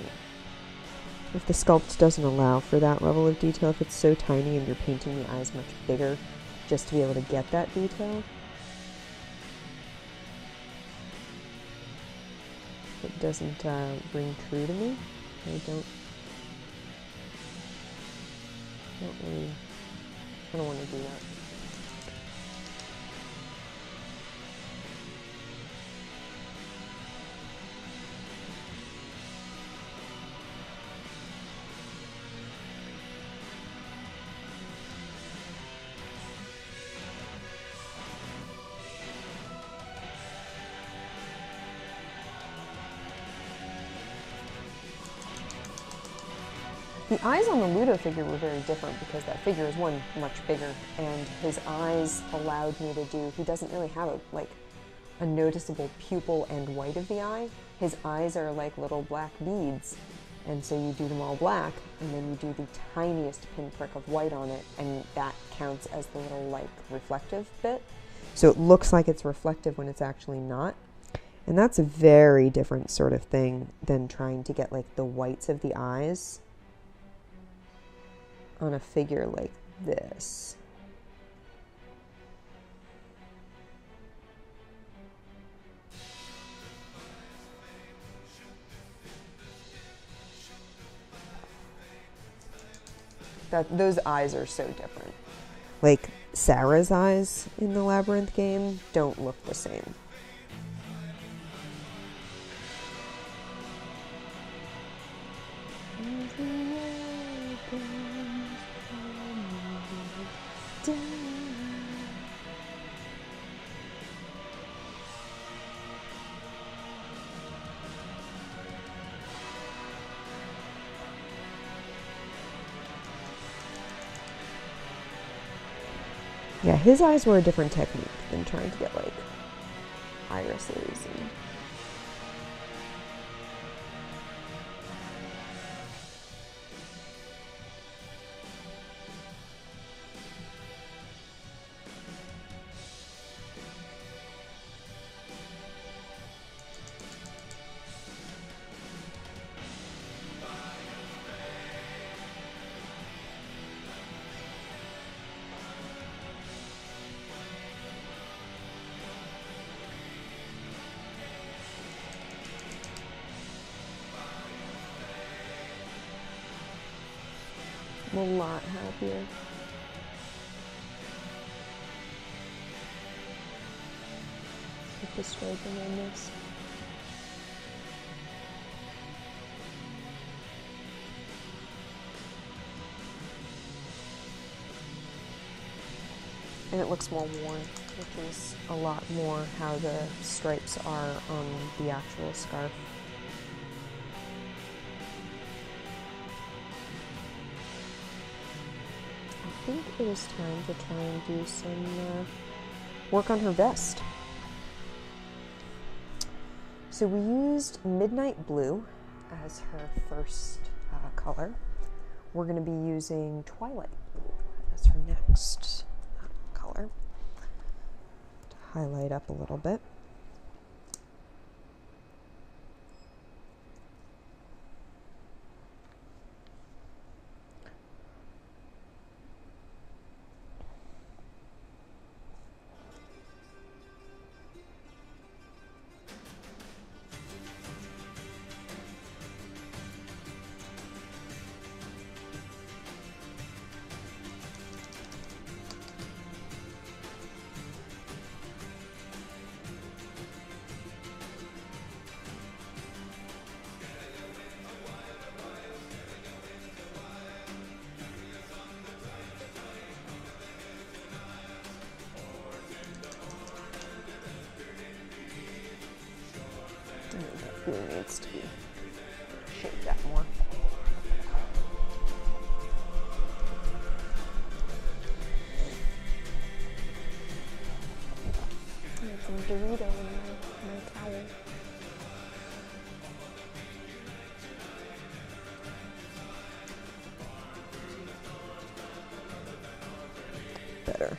If the sculpt doesn't allow for that level of detail, if it's so tiny and you're painting the eyes much bigger just to be able to get that detail, it doesn't ring true to me. I don't want to do that. The eyes on the Ludo figure were very different because that figure is one much bigger, and his eyes allowed me to do, he doesn't really have a noticeable pupil and white of the eye. His eyes are like little black beads, and so you do them all black, and then you do the tiniest pinprick of white on it, and that counts as the little like reflective bit. So it looks like it's reflective when it's actually not. And that's a very different sort of thing than trying to get like the whites of the eyes on a figure like this. Those eyes are so different. Like Sarah's eyes in the Labyrinth game don't look the same. Yeah, his eyes were a different technique than trying to get like irises and I'm a lot happier. With the striping on this. And it looks more worn, which is a lot more how the stripes are on the actual scarf. I think it is time to try and do some work on her vest. So we used Midnight Blue as her first color. We're going to be using Twilight Blue as her next color to highlight up a little bit. That blue needs to be shaped out more. I have some Dorito in my towel. Better.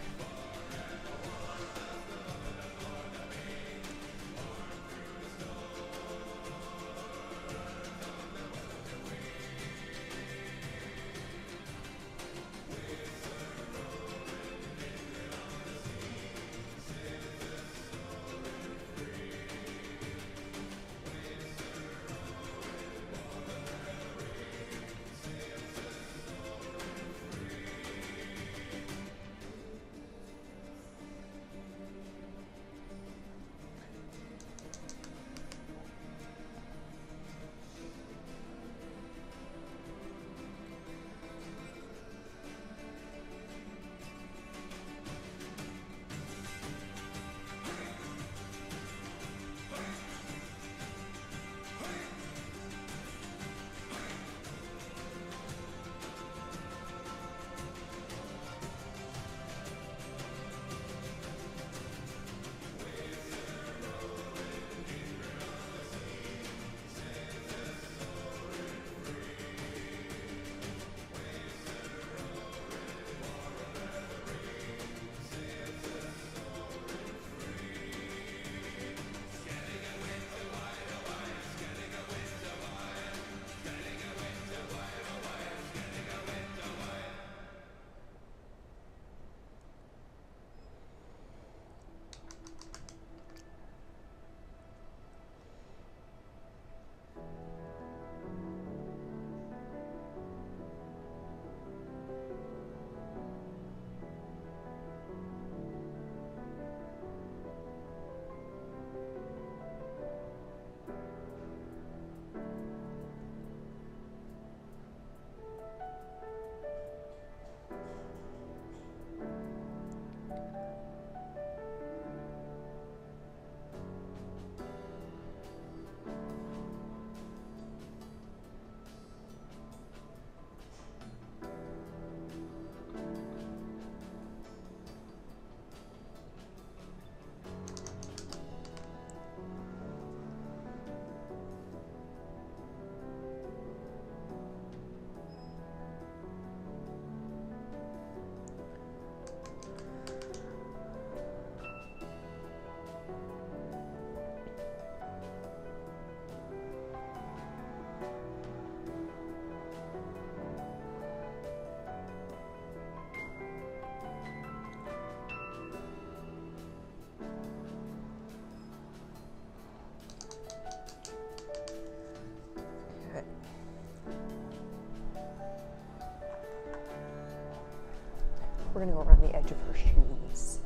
we're gonna go around the edge of her shoes.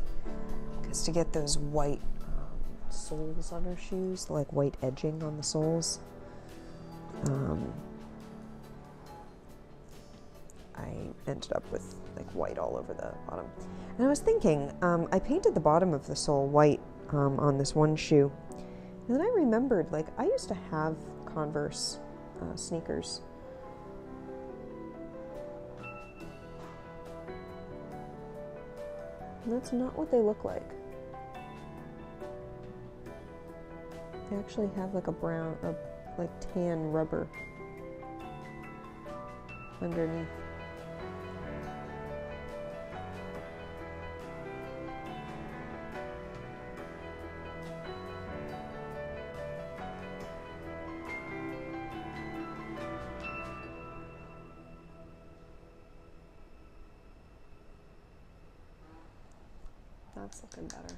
Because to get those white soles on her shoes, like white edging on the soles, I ended up with like white all over the bottom. And I was thinking, I painted the bottom of the sole white on this one shoe. And then I remembered, like, I used to have Converse sneakers. And that's not what they look like. They actually have like a brown, like tan rubber underneath. That's looking better.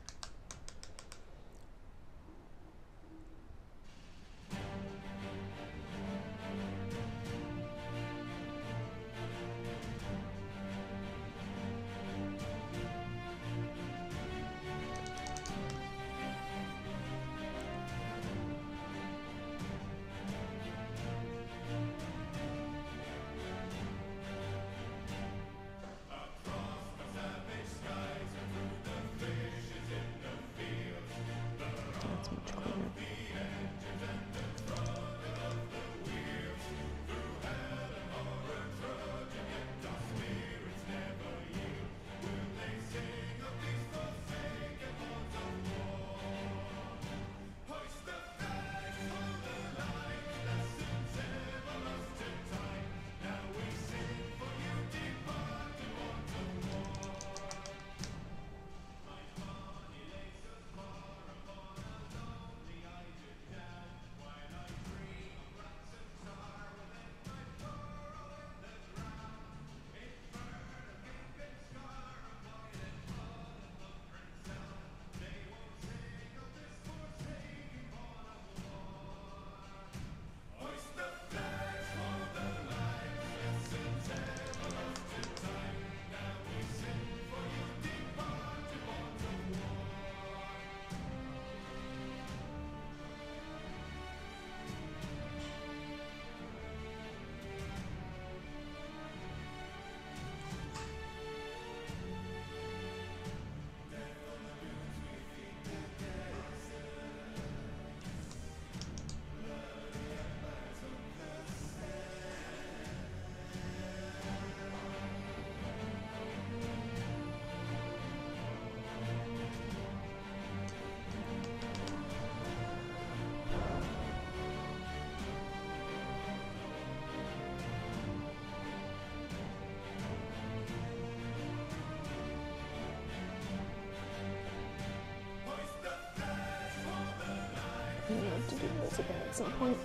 I'm gonna have to do this again at some point.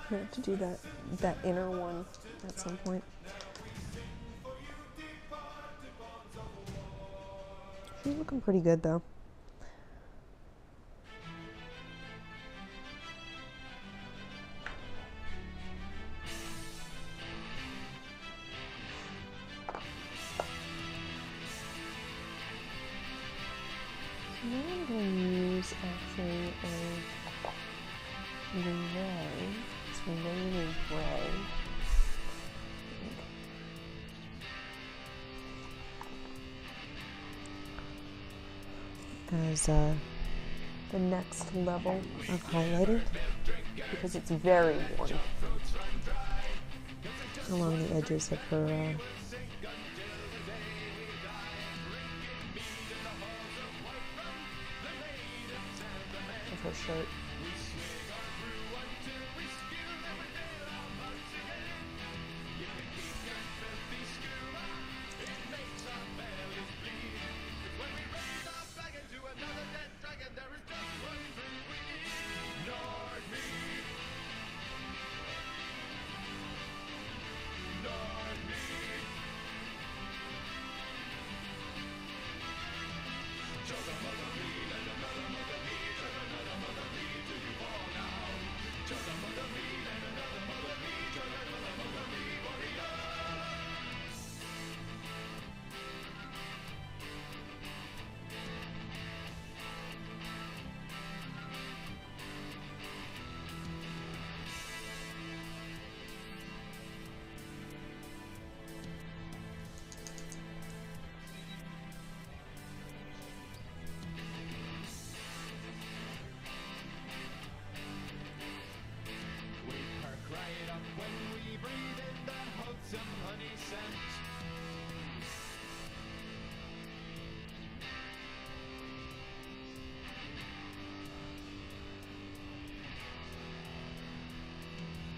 I have to do that inner one at some point. She's looking pretty good though. Now I'm going to use actually a gray. It's really gray. As the next level of highlighting, because it's very warm along the edges of her shirt.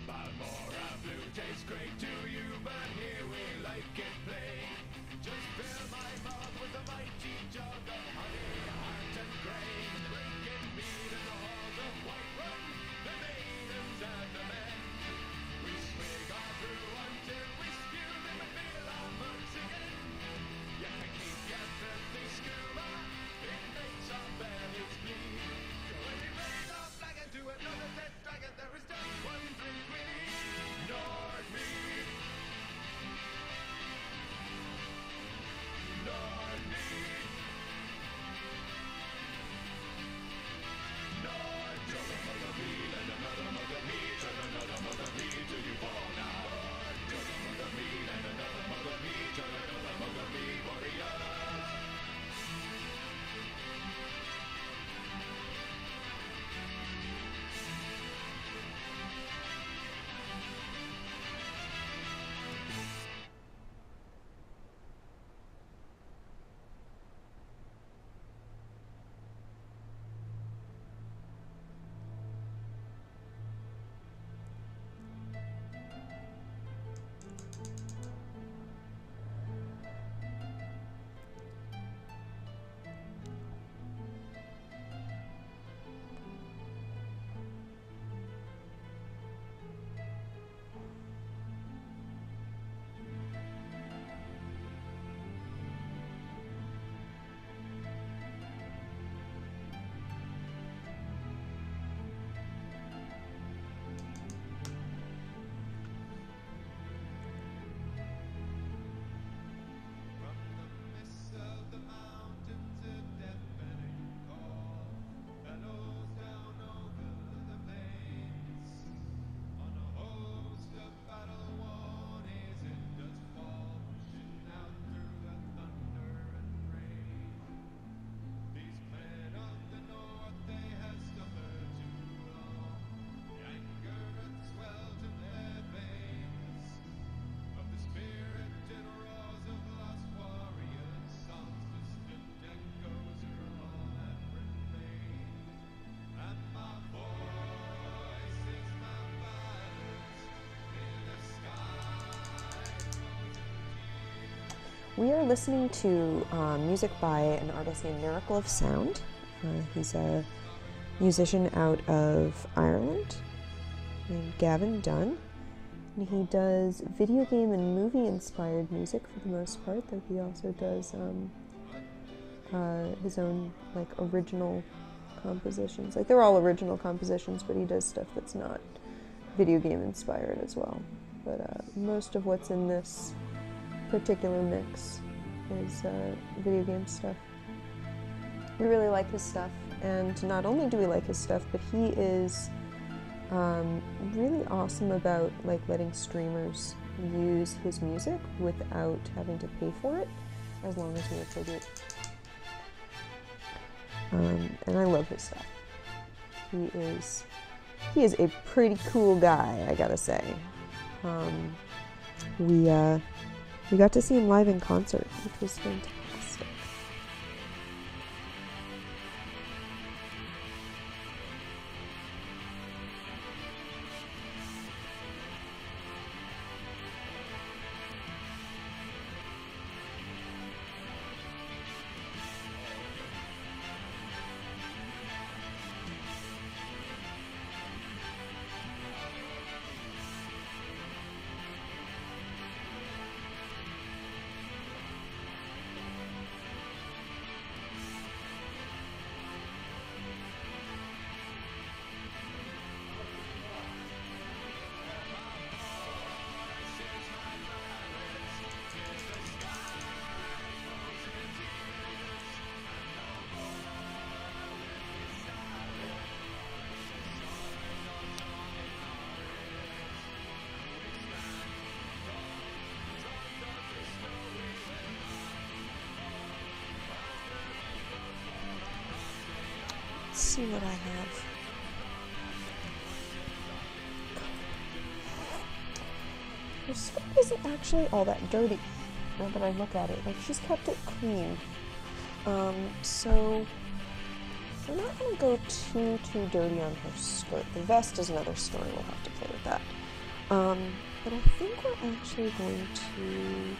Balmora blue tastes great to you, but here we like it plain. Just fill my mouth with a mighty jug of honey, heart and grain. Drinking mead in the halls of Whiterun, the maidens and the men. We swig our brew until we spew them and feel our hearts again. You can keep your filthy scuba, it makes our bellies bleed. So when we raise our flagon to another dead dragon, there is just one drink we need. Nordmead. Nordmead. Nord. Chug a mug of mead and another mug of mead, chug another mug of mead till you fall now. Chug a mug of mead and another mug of mead, chug another mug of mead, warriors. We are listening to music by an artist named Miracle of Sound. He's a musician out of Ireland named Gavin Dunn. And he does video game and movie inspired music for the most part, though he also does his own like original compositions. Like they're all original compositions, but he does stuff that's not video game inspired as well. But most of what's in this particular mix is video game stuff. We really like his stuff, and not only do we like his stuff, but he is really awesome about like letting streamers use his music without having to pay for it, as long as we attribute. And I love his stuff. He is a pretty cool guy, I gotta say. We got to see him live in concert, which was fantastic. Let's see what I have. her skirt isn't actually all that dirty now that I look at it. Like, she's kept it clean. So we're not going to go too dirty on her skirt. The vest is another story. We'll have to play with that. But I think we're actually going to...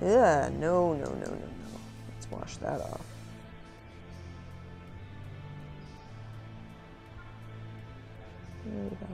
Yeah, no. Let's wash that off. There we go.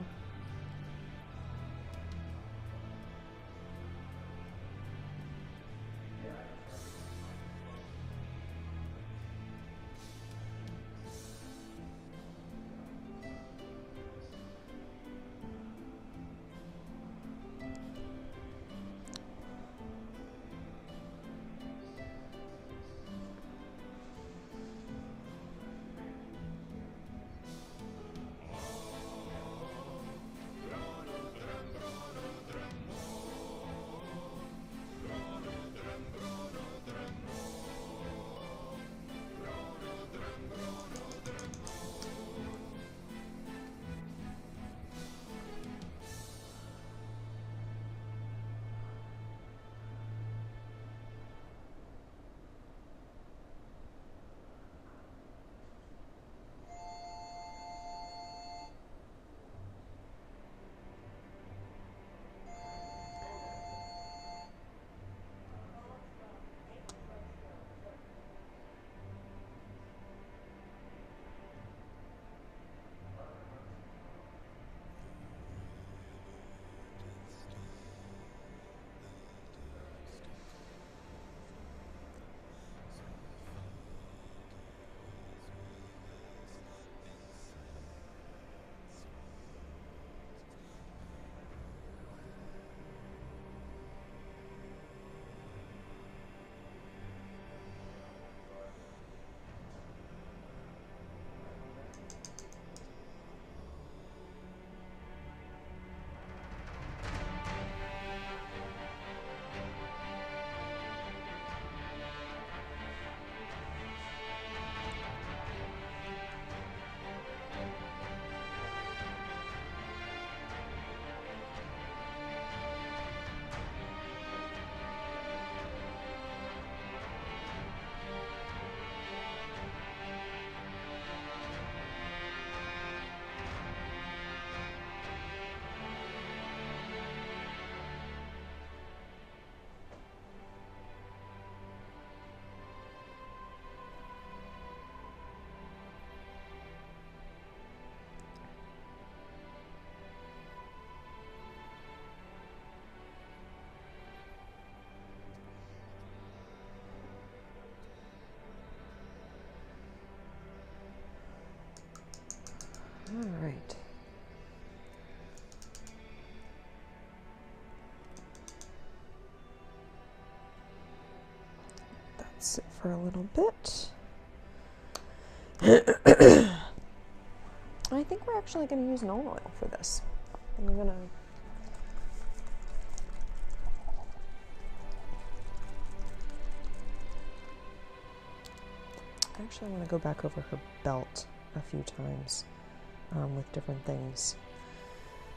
All right. That's it for a little bit. I think we're actually going to use knoll oil for this. I'm going to... Actually, I want to go back over her belt a few times with different things.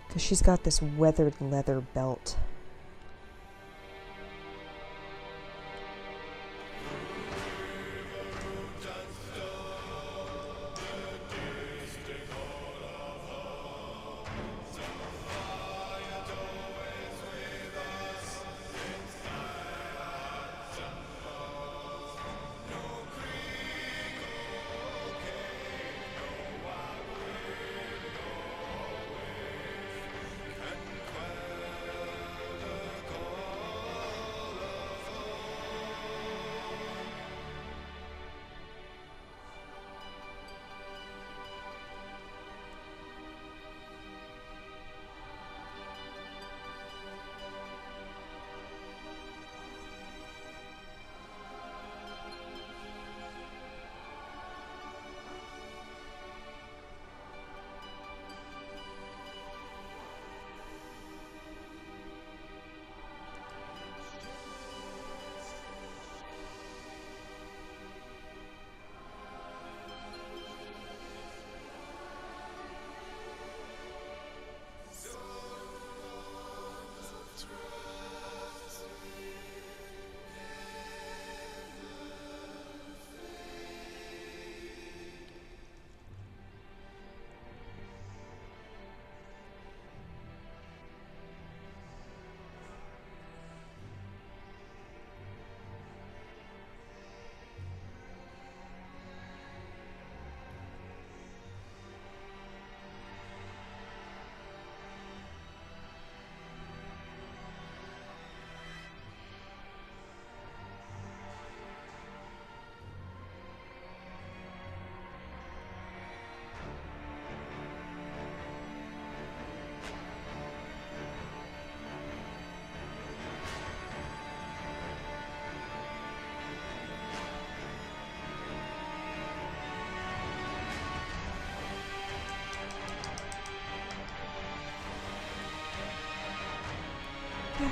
Because she's got this weathered leather belt.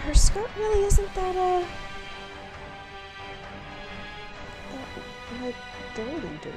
her skirt really isn't that, like, dirty.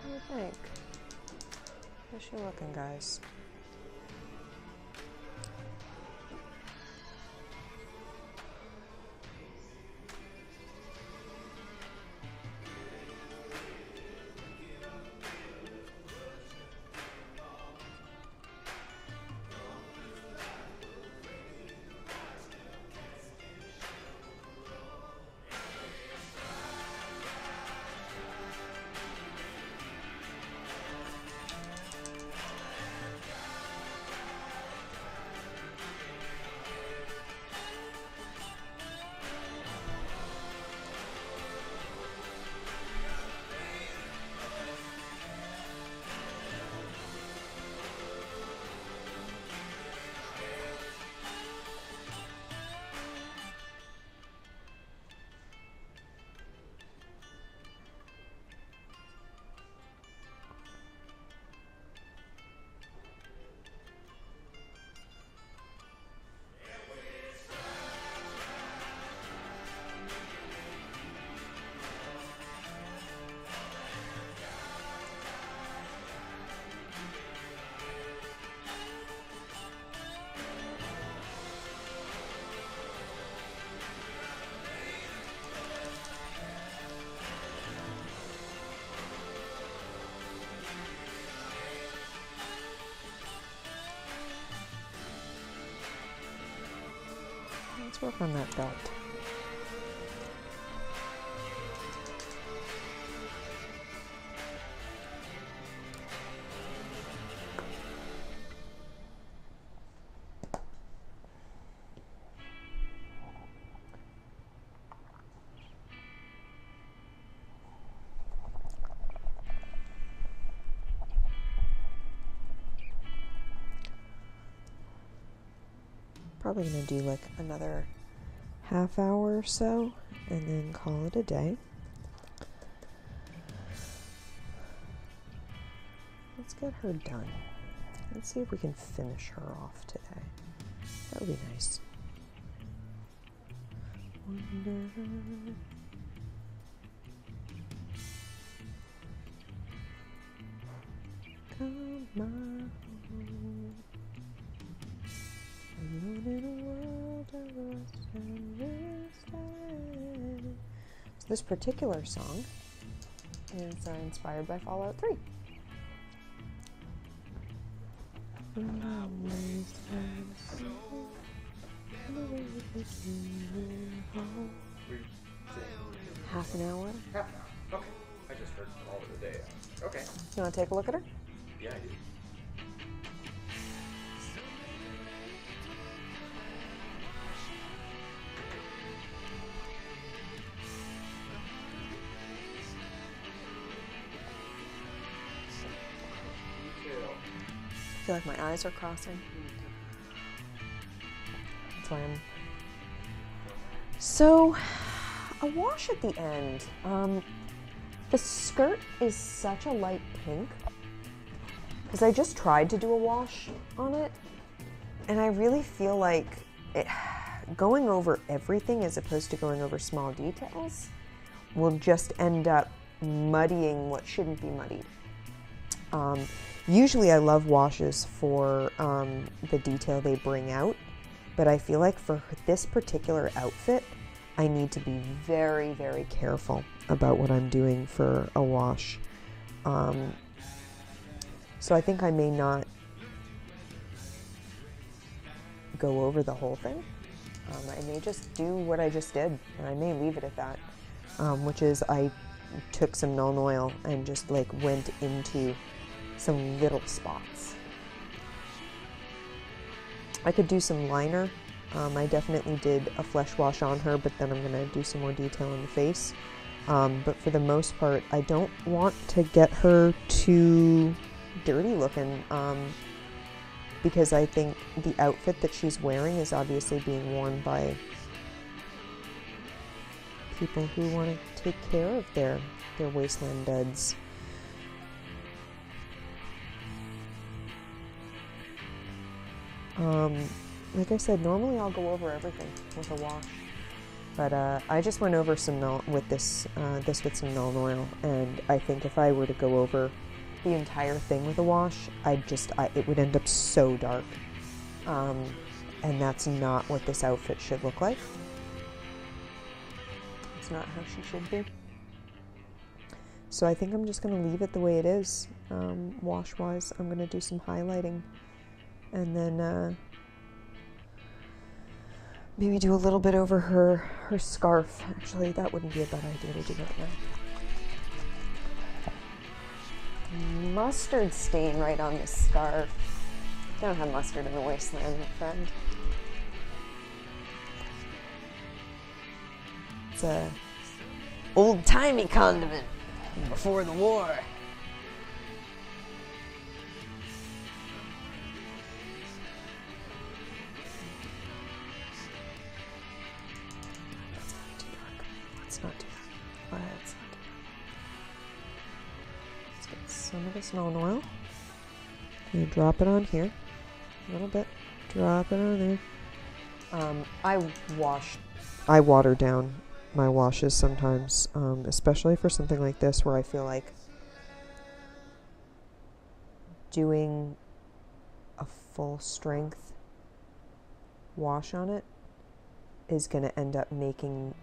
What do you think? How's she looking, guys? Let's work on that belt. Probably gonna do like another half hour or so and then call it a day. Let's get her done. Let's see if we can finish her off today. That would be nice. Wonder. Come on. So this particular song is inspired by Fallout 3. Half an hour. Half an hour. Okay. I just heard all of the day. Okay. You want to take a look at her? Yeah, I do. I feel like my eyes are crossing. That's why I'm... So, a wash at the end. The skirt is such a light pink. Because I just tried to do a wash on it. And I really feel like going over everything as opposed to going over small details will just end up muddying what shouldn't be muddied. Usually I love washes for the detail they bring out, but I feel like for this particular outfit, I need to be very, very careful about what I'm doing for a wash. So I think I may not go over the whole thing. I may just do what I just did, and I may leave it at that, which is I took some Nuln Oil and just like went into some little spots. I could do some liner. I definitely did a flesh wash on her, but then I'm gonna do some more detail in the face. But for the most part, I don't want to get her too dirty looking, because I think the outfit that she's wearing is obviously being worn by people who want to take care of their wasteland beds. Like I said, normally I'll go over everything with a wash, but I just went over some with this with some Nuln Oil, and I think if I were to go over the entire thing with a wash, it would end up so dark, and that's not what this outfit should look like. It's not how she should be. So I think I'm just going to leave it the way it is, wash-wise. I'm going to do some highlighting, and then maybe do a little bit over her scarf. Actually, that wouldn't be a bad idea to do that now. Mustard stain right on this scarf. They don't have mustard in the wasteland, my friend. It's a old-timey condiment before the war. Let's not do that. Let's not do that. Let's get some of this Nuln Oil. Okay, drop it on here. A little bit. Drop it on there. I water down my washes sometimes, especially for something like this where I feel like doing a full strength wash on it is going to end up making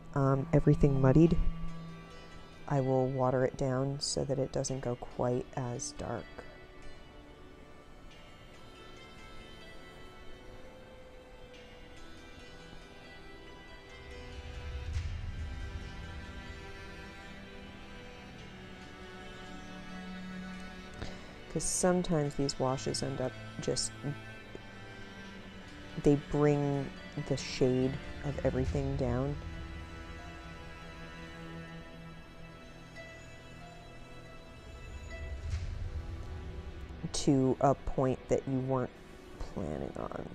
everything muddied. I will water it down so that it doesn't go quite as dark. Because sometimes these washes end up just, they bring the shade of everything down. To a point that you weren't planning on.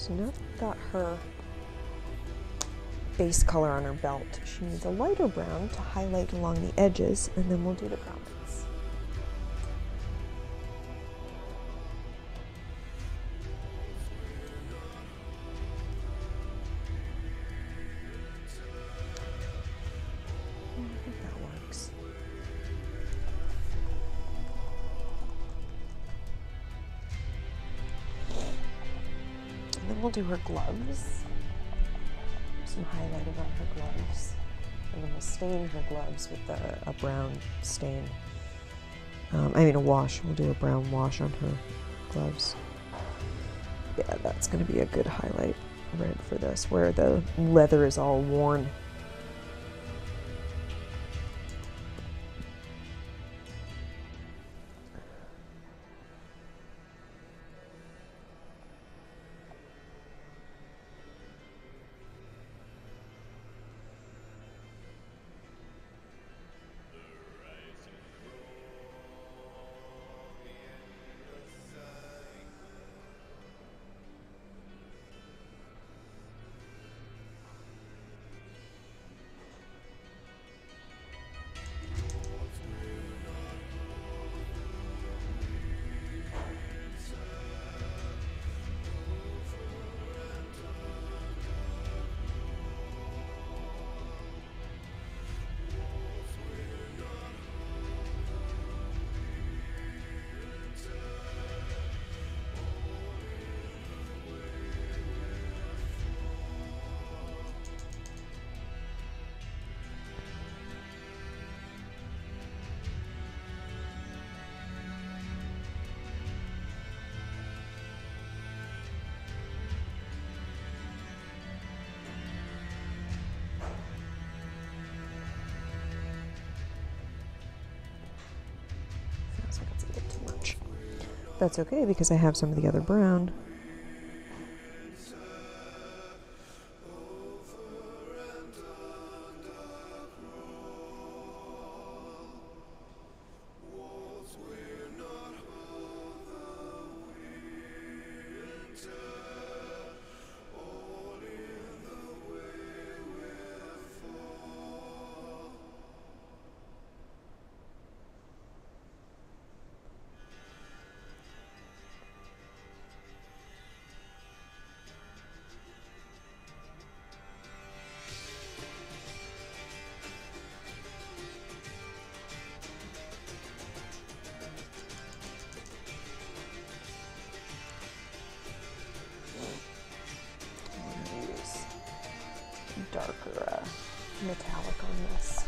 So now we've got her base color on her belt. She needs a lighter brown to highlight along the edges, and then we'll do the grommets. I think that works. And then we'll do her gloves. Some highlighting on her gloves. And then we'll stain her gloves with a brown stain. I mean a wash. We'll do a brown wash on her gloves. Yeah, that's going to be a good highlight red for this, where the leather is all worn. Feels like it's a bit too much. That's okay because I have some of the other brown. Darker metallic on this.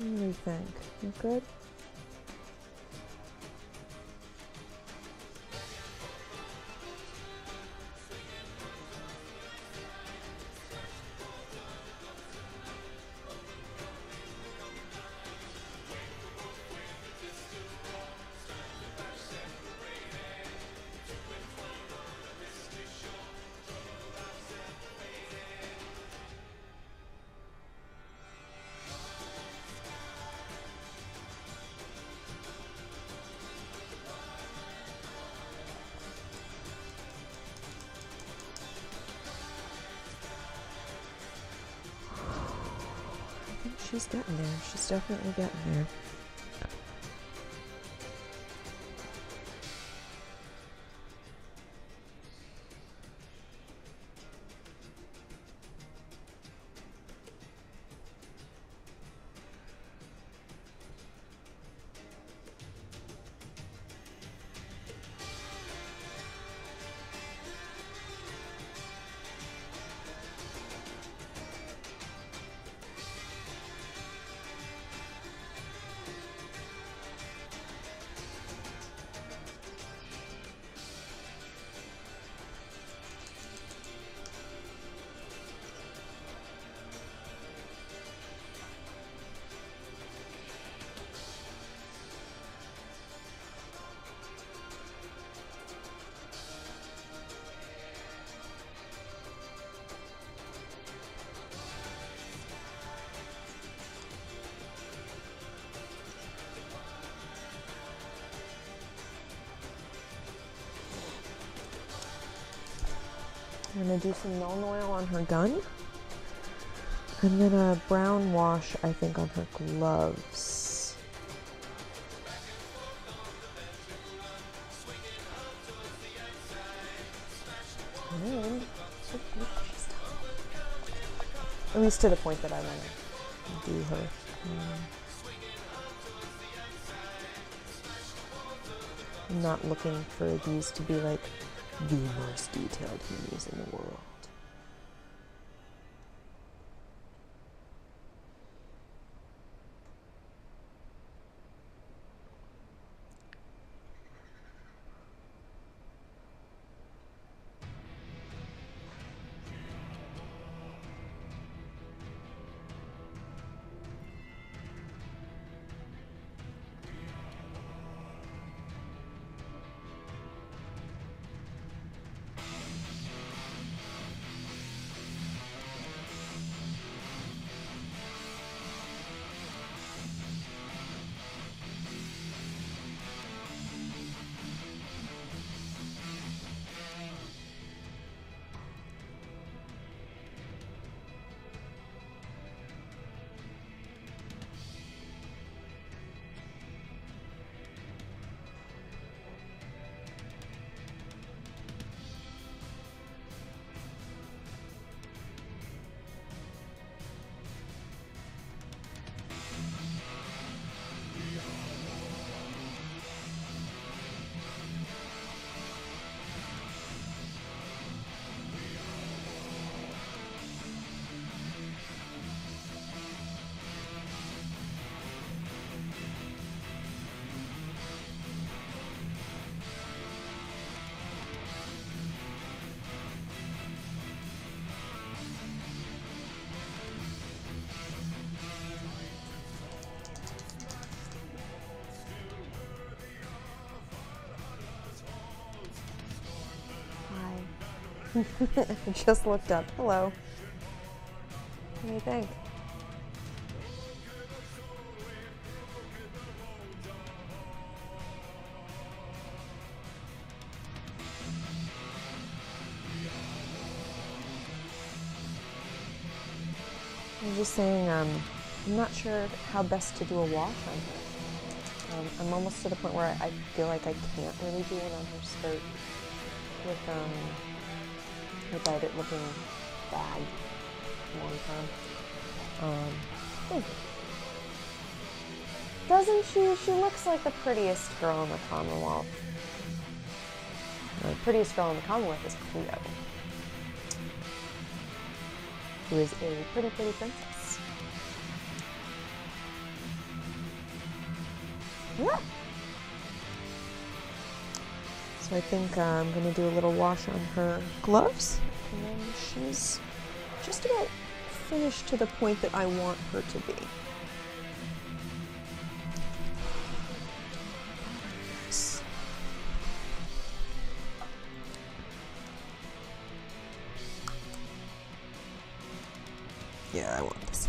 What do you think? You good? she's getting there. She's definitely getting there. I'm going to do some Milne oil on her gun. And then a brown wash, I think, on her gloves. And at least to the point that I want to do her. I'm not looking for these to be like the most detailed minis in the world. I just looked up. Hello. What do you think? I'm just saying, I'm not sure how best to do a wash on her. I'm almost to the point where I feel like I can't really do it on her skirt without it looking bad long term. Doesn't she? She looks like the prettiest girl in the Commonwealth. The prettiest girl in the Commonwealth is Cleo, who is a pretty princess. Yeah. So I think I'm going to do a little wash on her gloves, and then she's just about finished to the point that I want her to be. Yeah, I want this.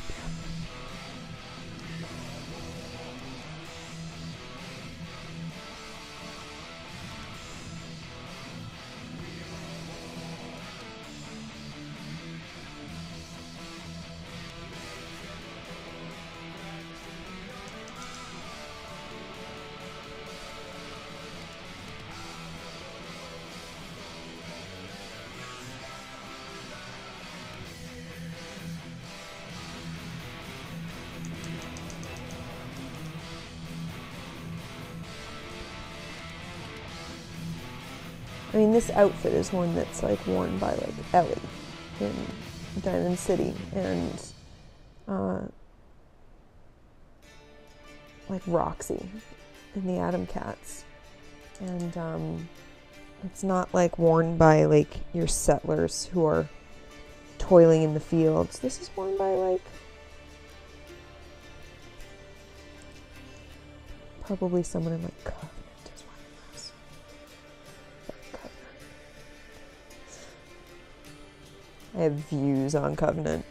I mean, this outfit is one that's like worn by like Ellie in Diamond City and like Roxy in the Atom Cats. And it's not like worn by like your settlers who are toiling in the fields. This is worn by like probably someone in like Covenant is what it is. Covenant. I have views on Covenant.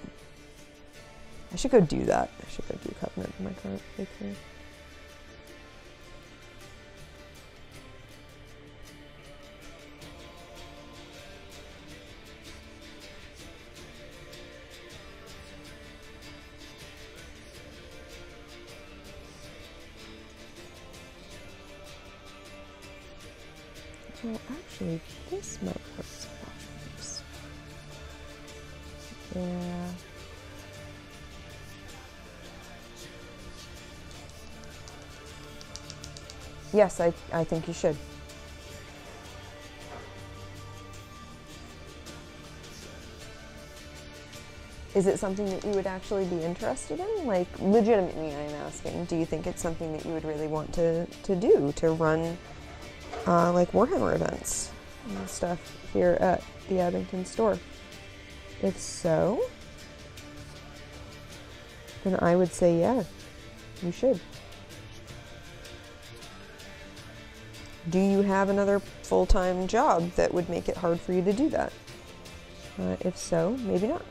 I should go do that. I should go do Covenant in my current playthrough. Well, actually, this might work some options. Yeah. Yes, I think you should. Is it something that you would actually be interested in? Like, legitimately, I'm asking, do you think it's something that you would really want to do, to run like Warhammer events and stuff here at the Abington store? If so, then I would say yeah, you should. Do you have another full-time job that would make it hard for you to do that? If so, maybe not.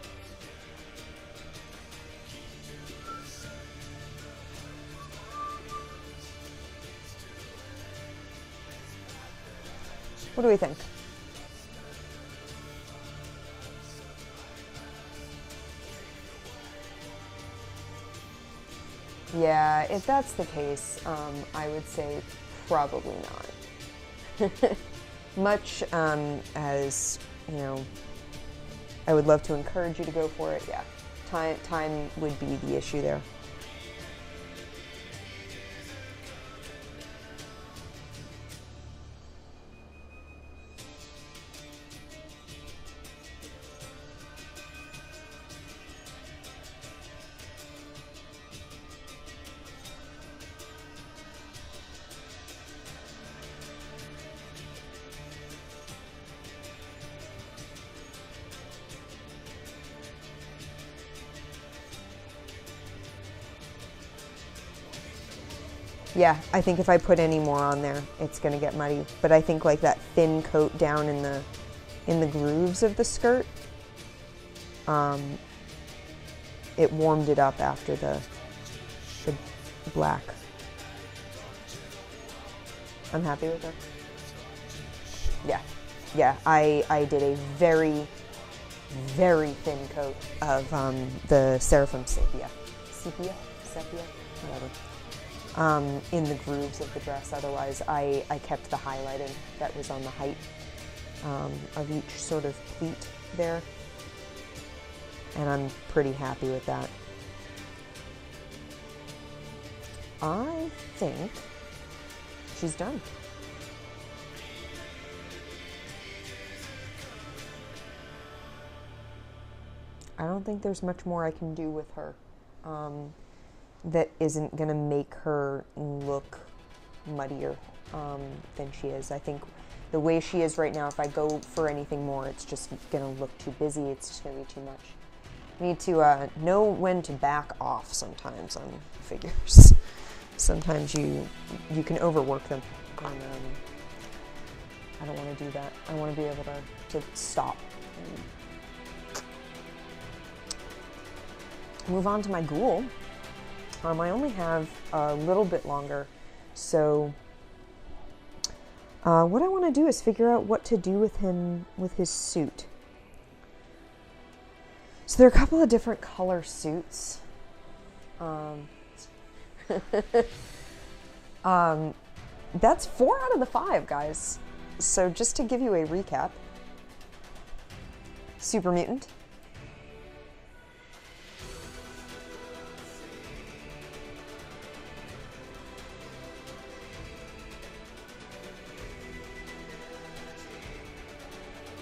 What do we think? Yeah, if that's the case, I would say probably not. Much as, you know, I would love to encourage you to go for it, yeah. Time would be the issue there. Yeah, I think if I put any more on there, it's gonna get muddy. But I think like that thin coat down in the grooves of the skirt, it warmed it up after the black. I'm happy with it. Yeah, I did a very, very thin coat of the Seraphim Sepia, whatever. In the grooves of the dress. Otherwise, I kept the highlighting that was on the height of each sort of pleat there. And I'm pretty happy with that. I think she's done. I don't think there's much more I can do with her. That isn't going to make her look muddier than she is. I think the way she is right now, if I go for anything more, it's just going to look too busy. It's just going to be too much. I need to know when to back off sometimes on figures. Sometimes you can overwork them. And, I don't want to do that. I want to be able to stop. Move on to my Ghoul. I only have a little bit longer, so what I want to do is figure out what to do with him, with his suit. So there are a couple of different color suits. That's 4 out of the 5, guys. So just to give you a recap. Super Mutant.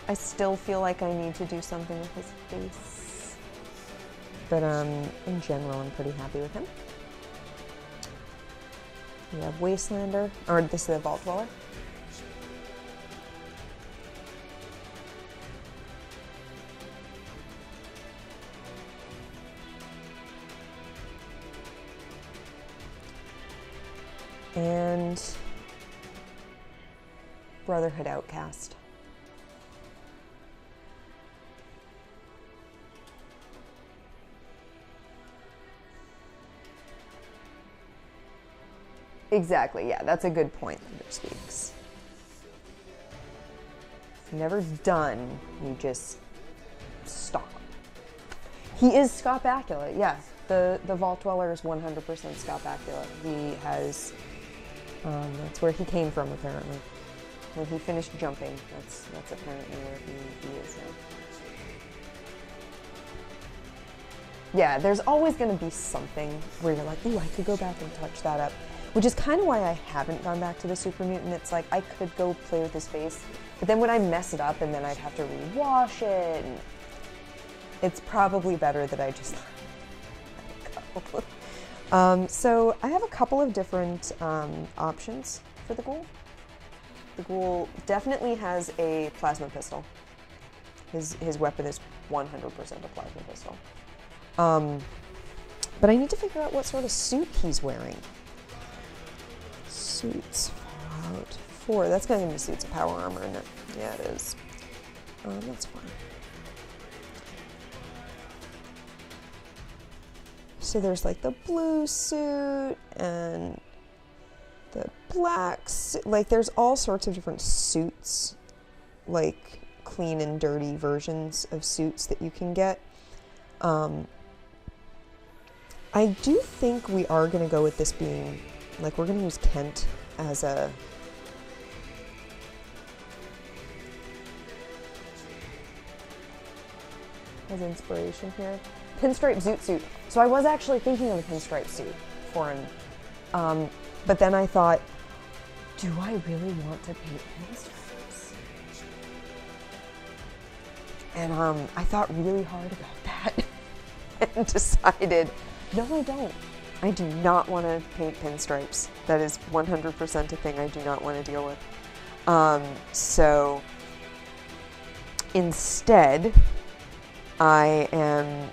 I still feel like I need to do something with his face. But in general, I'm pretty happy with him. We have Wastelander, or this is the Vault Dweller. And Brotherhood Outcast. Exactly, yeah, that's a good point, Thunder Speaks. Never done, you just stop. He is Scott Bakula, yeah. The Vault Dweller is 100% Scott Bakula. He has, that's where he came from apparently. When he finished jumping, that's apparently where he is now. Yeah, there's always going to be something where you're like, ooh, I could go back and touch that up. Which is kind of why I haven't gone back to the Super Mutant. It's like, I could go play with his face, but then when I mess it up and then I'd have to rewash it, and it's probably better that I just let it go. So I have a couple of different options for the Ghoul. The Ghoul definitely has a plasma pistol. His weapon is 100% a plasma pistol. But I need to figure out what sort of suit he's wearing. Suits, Fallout 4. That's going to give me suits of power armor, isn't it? Yeah, it is. That's fine. So there's like the blue suit and the black suit. Like there's all sorts of different suits, like clean and dirty versions of suits that you can get. I do think we are going to go with this being, like, we're going to use Kent as inspiration here. Pinstripe zoot suit. So I was actually thinking of a pinstripe suit for him. But then I thought, do I really want to paint pinstripes? And I thought really hard about that and decided, no, I don't. I do not want to paint pinstripes. That is 100% a thing I do not want to deal with. So instead, I am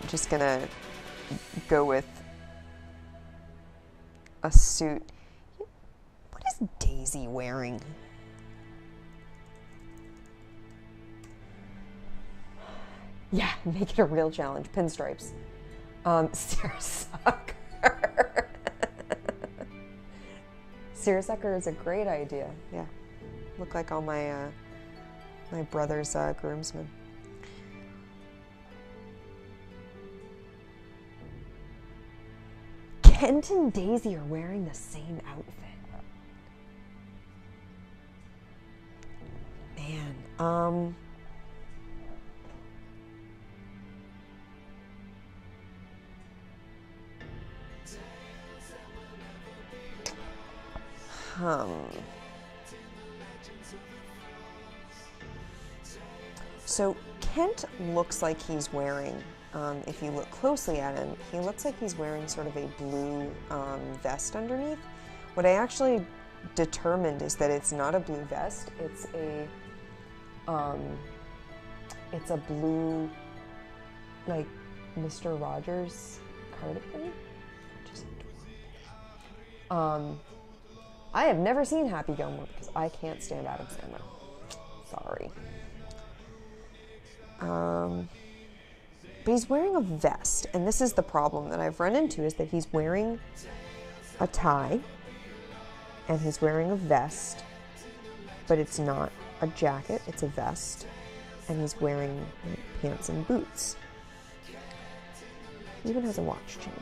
just gonna go with a suit. What is Daisy wearing? Yeah, make it a real challenge. Pinstripes. Seersucker. Seersucker is a great idea. Yeah, look like all my my brother's groomsmen. Kent and Daisy are wearing the same outfit. Man, So Kent looks like he's wearing, if you look closely at him, he looks like he's wearing sort of a blue vest underneath. What I actually determined is that it's not a blue vest, it's a blue, like, Mr. Rogers cardigan. Just I have never seen Happy Gilmore because I can't stand Adam Sandler. Sorry. But he's wearing a vest, and this is the problem that I've run into, is that he's wearing a tie, and he's wearing a vest, but it's not a jacket, it's a vest, and he's wearing like, pants and boots. He even has a watch chain.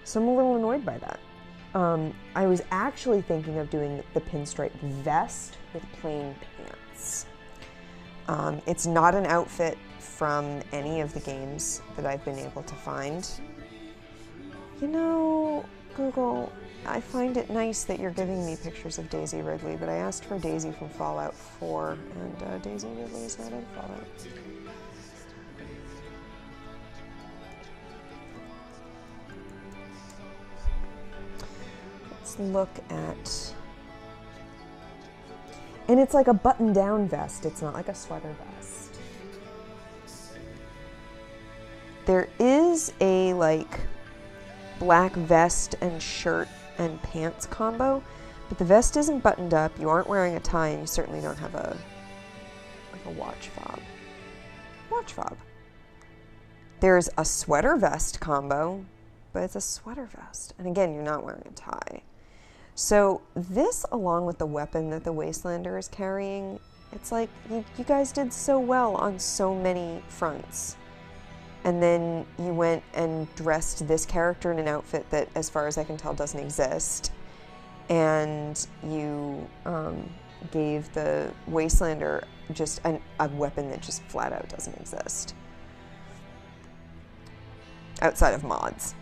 So I'm a little annoyed by that. I was actually thinking of doing the pinstripe vest with plain pants. It's not an outfit from any of the games that I've been able to find. You know, Google, I find it nice that you're giving me pictures of Daisy Ridley, but I asked for Daisy from Fallout 4, and Daisy Ridley is not in Fallout. Let's look at... And it's like a button-down vest. It's not like a sweater vest. There is a, like, black vest and shirt and pants combo, but the vest isn't buttoned up, you aren't wearing a tie, and you certainly don't have a watch fob. Watch fob. There's a sweater vest combo, but it's a sweater vest. And again, you're not wearing a tie. So this, along with the weapon that the Wastelander is carrying, it's like you guys did so well on so many fronts. And then you went and dressed this character in an outfit that, as far as I can tell, doesn't exist. And you gave the Wastelander just a weapon that just flat out doesn't exist. Outside of mods.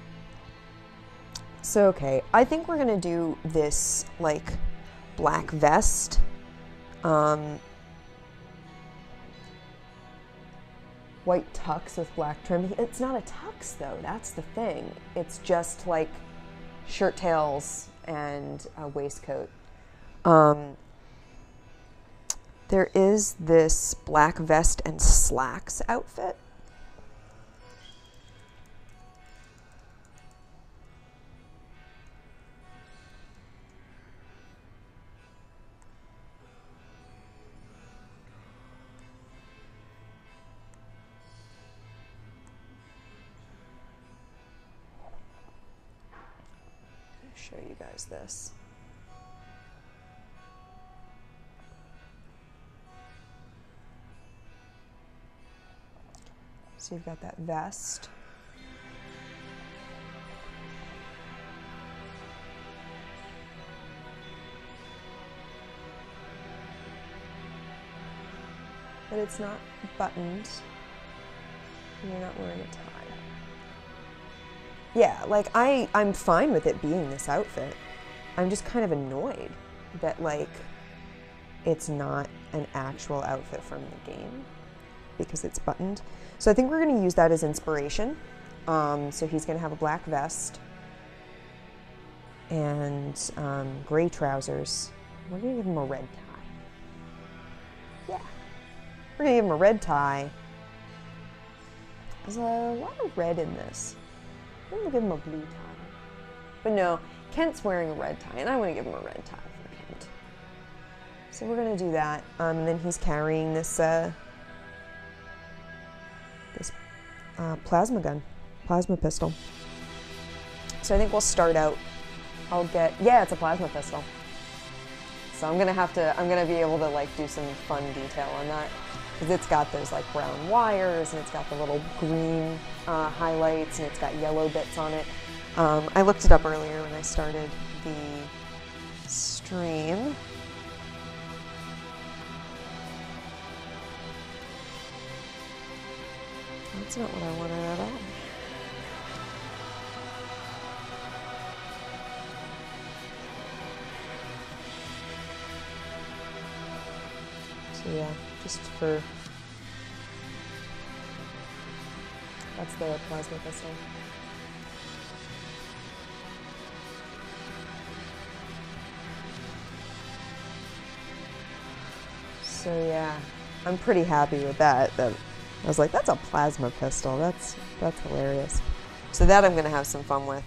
So, okay, I think we're gonna do this, like, black vest. White tux with black trim. It's not a tux, though. That's the thing. It's just, like, shirt tails and a waistcoat. There is this black vest and slacks outfit. Show you guys this. So you've got that vest. But it's not buttoned. And you're not wearing a tie. Yeah, like, I'm fine with it being this outfit. I'm just kind of annoyed that, like, it's not an actual outfit from the game because it's buttoned. So I think we're going to use that as inspiration. So he's going to have a black vest and gray trousers. We're going to give him a red tie. Yeah. We're going to give him a red tie. There's a lot of red in this. I'm going to give him a blue tie. But no, Kent's wearing a red tie, and I want to give him a red tie for Kent. So we're going to do that. And then he's carrying this plasma gun, plasma pistol. So I think we'll start out. Yeah, it's a plasma pistol. So I'm going to be able to, like, do some fun detail on that. Because it's got those, like, brown wires, and it's got the little green highlights, and it's got yellow bits on it. I looked it up earlier when I started the stream. That's not what I wanted at all. So yeah, just for... That's the plasma pistol. So yeah, I'm pretty happy with that. I was like, that's a plasma pistol. That's hilarious. So that I'm gonna have some fun with.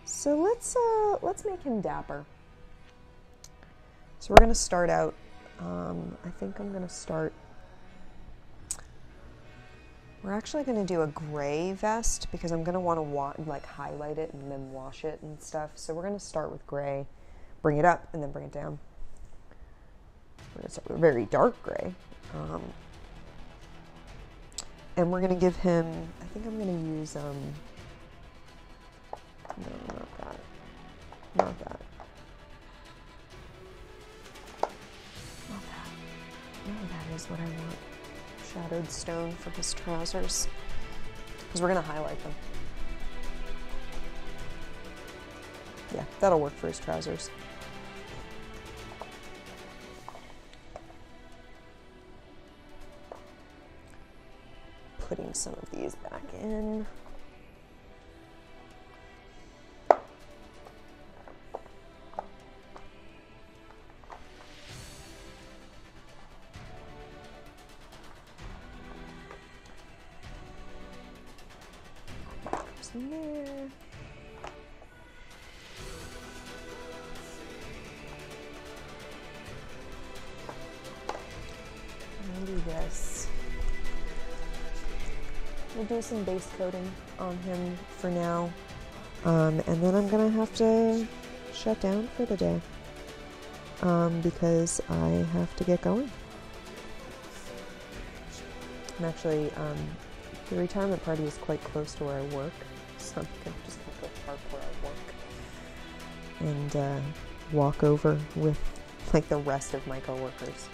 So let's make him dapper. So we're gonna start out. I think I'm gonna start. We're actually gonna do a gray vest because I'm gonna want to like highlight it and then wash it and stuff. So we're gonna start with gray, bring it up, and then bring it down. We're gonna start with a very dark gray, and we're gonna give him. I think I'm gonna use no, not that, not that. No, that is what I want. Shadowed stone for his trousers. Because we're going to highlight them. Yeah, that'll work for his trousers. Putting some of these back in. Some there. I'll do this. We'll do some base coating on him for now, and then I'm gonna have to shut down for the day because I have to get going. I'm actually, the retirement party is quite close to where I work, so I'm just gonna go park where I work and walk over with like the rest of my coworkers.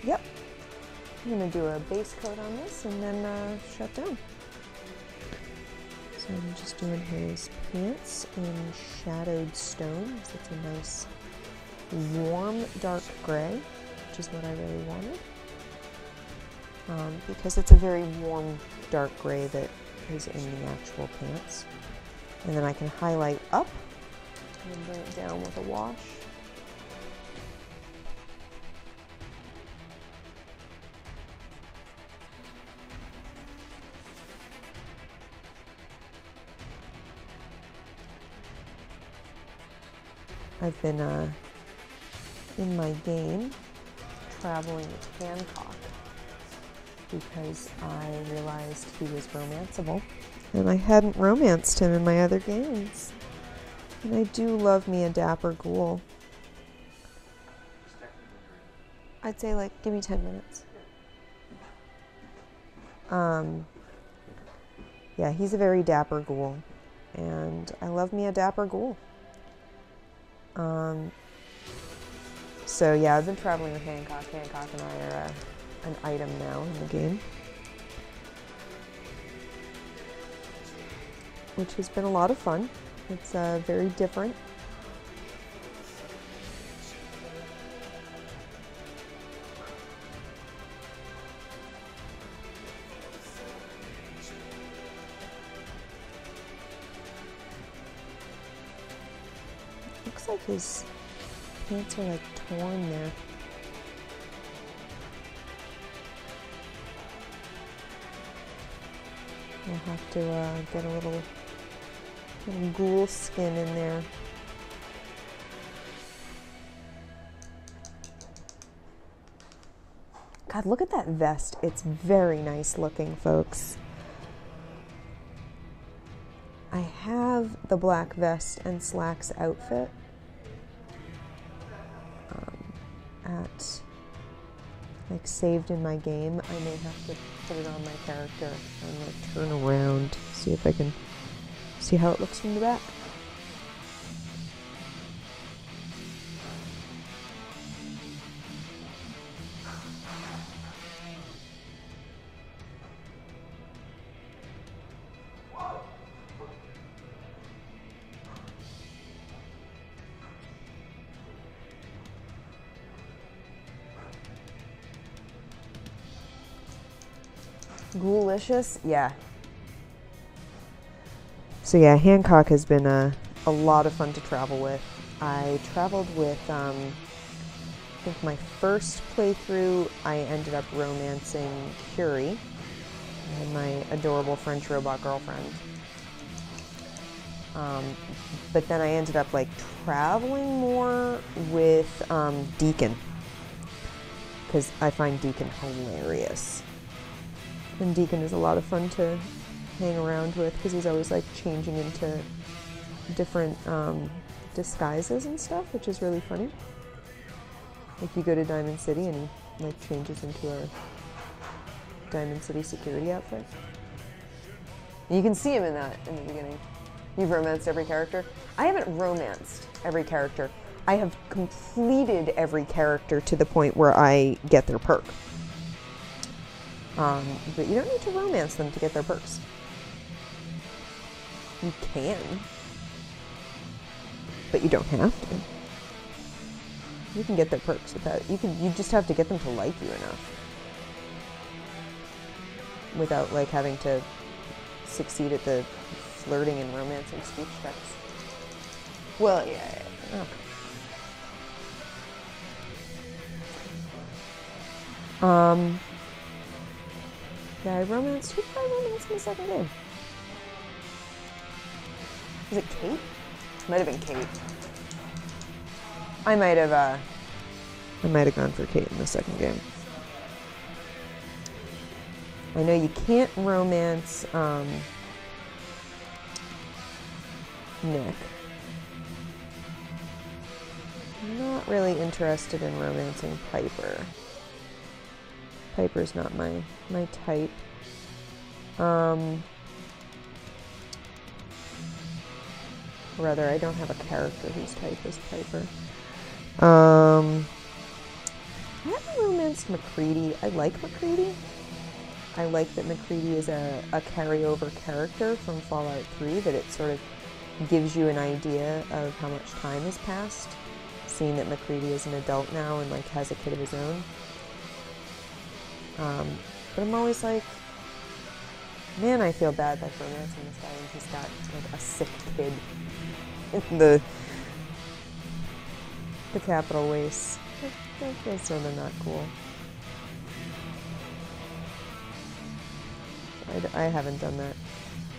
Yep. I'm going to do a base coat on this and then shut down. So I'm just doing his pants in shadowed stone. So it's a nice warm dark gray, which is what I really wanted. Because it's a very warm dark gray that is in the actual pants. And then I can highlight up and bring it down with a wash. I've been in my game traveling with Hancock because I realized he was romanceable and I hadn't romanced him in my other games. And I do love me a dapper ghoul. I'd say like, give me 10 minutes. Yeah, he's a very dapper ghoul and I love me a dapper ghoul. So yeah, I've been traveling with Hancock. Hancock and I are an item now in the game, which has been a lot of fun. It's very different. Looks like his pants are like torn there. We'll have to get a little ghoul skin in there. God, look at that vest. It's very nice looking, folks. I have the black vest and slacks outfit like saved in my game. I may have to put it on my character and like turn around, see if I can see how it looks from the back. Ghoulicious, yeah. So yeah, Hancock has been a lot of fun to travel with. I traveled with, I think my first playthrough, I ended up romancing Curie, and my adorable French robot girlfriend. But then I ended up like traveling more with Deacon, because I find Deacon hilarious. And Deacon is a lot of fun to hang around with because he's always like changing into different disguises and stuff, which is really funny. Like you go to Diamond City and he like changes into a Diamond City security outfit. And you can see him in that in the beginning. You've romanced every character. I haven't romanced every character. I have completed every character to the point where I get their perk. But you don't need to romance them to get their perks. You can, but you don't have to. You can get their perks without. You just have to get them to like you enough, without like having to succeed at the flirting and romancing speech checks. Well, yeah. Okay. Yeah, I romanced. Who did I romance in the second game? Was it Kate? Might have been Kate. I might have gone for Kate in the second game. I know you can't romance Nick. I'm not really interested in romancing Piper. Piper's not my type. Rather, I don't have a character whose type is Piper. I haven't romanced McCready. I like McCready. I like that McCready is a carryover character from Fallout 3, that it sort of gives you an idea of how much time has passed, seeing that McCready is an adult now and like has a kid of his own. But I'm always like, man, I feel bad like romancing this guy and he's got like a sick kid in the capital waste. That feels sort of not cool. I haven't done that.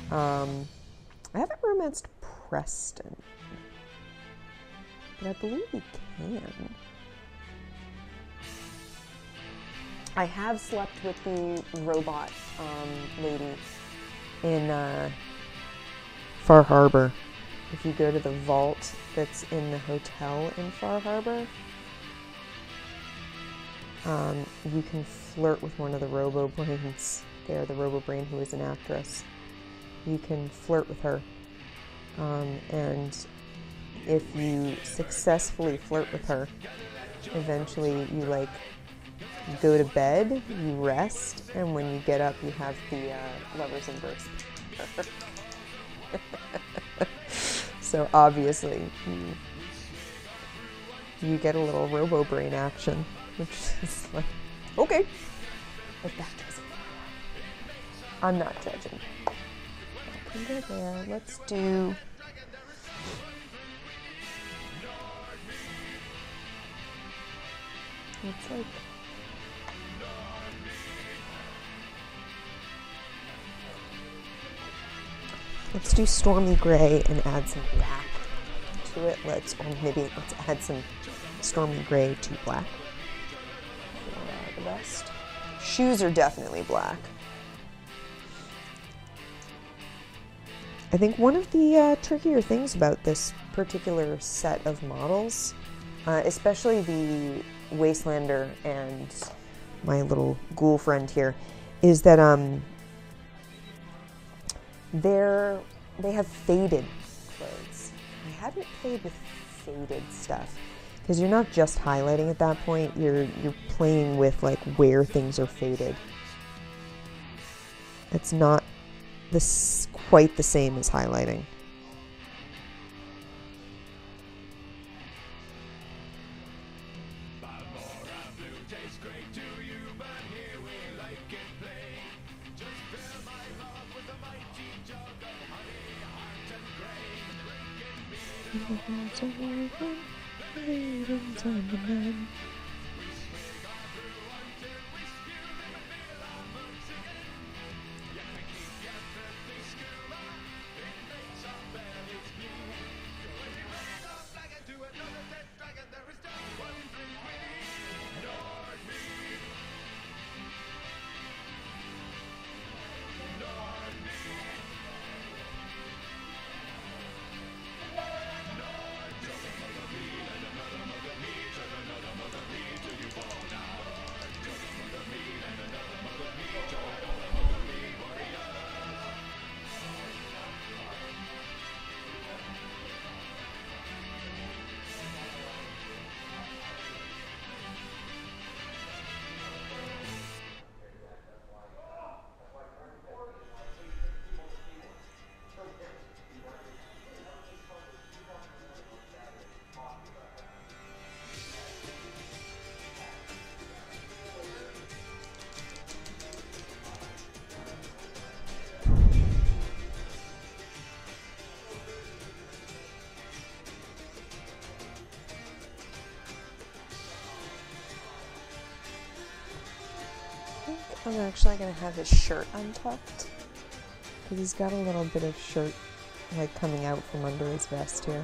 I haven't romanced Preston, but I believe he can. I have slept with the robot lady in Far Harbor. If you go to the vault that's in the hotel in Far Harbor, you can flirt with one of the robo-brains there, the robo-brain who is an actress. You can flirt with her, and if you successfully flirt with her, eventually you like go to bed, you rest, and when you get up you have the lover's embrace. So obviously you get a little robo-brain action, which is like, okay, if that doesn't work, I'm not judging. I can go there. Let's do... It's like... Let's do Stormy Gray and add some black to it. Or maybe let's add some Stormy Gray to black. The best. Shoes are definitely black. I think one of the trickier things about this particular set of models, especially the Wastelander and my little ghoul friend here, is that they have faded clothes. I haven't played with faded stuff because you're not just highlighting at that point. You're playing with like where things are faded. It's not quite the same as highlighting. I'm actually gonna have his shirt untucked because he's got a little bit of shirt like coming out from under his vest here.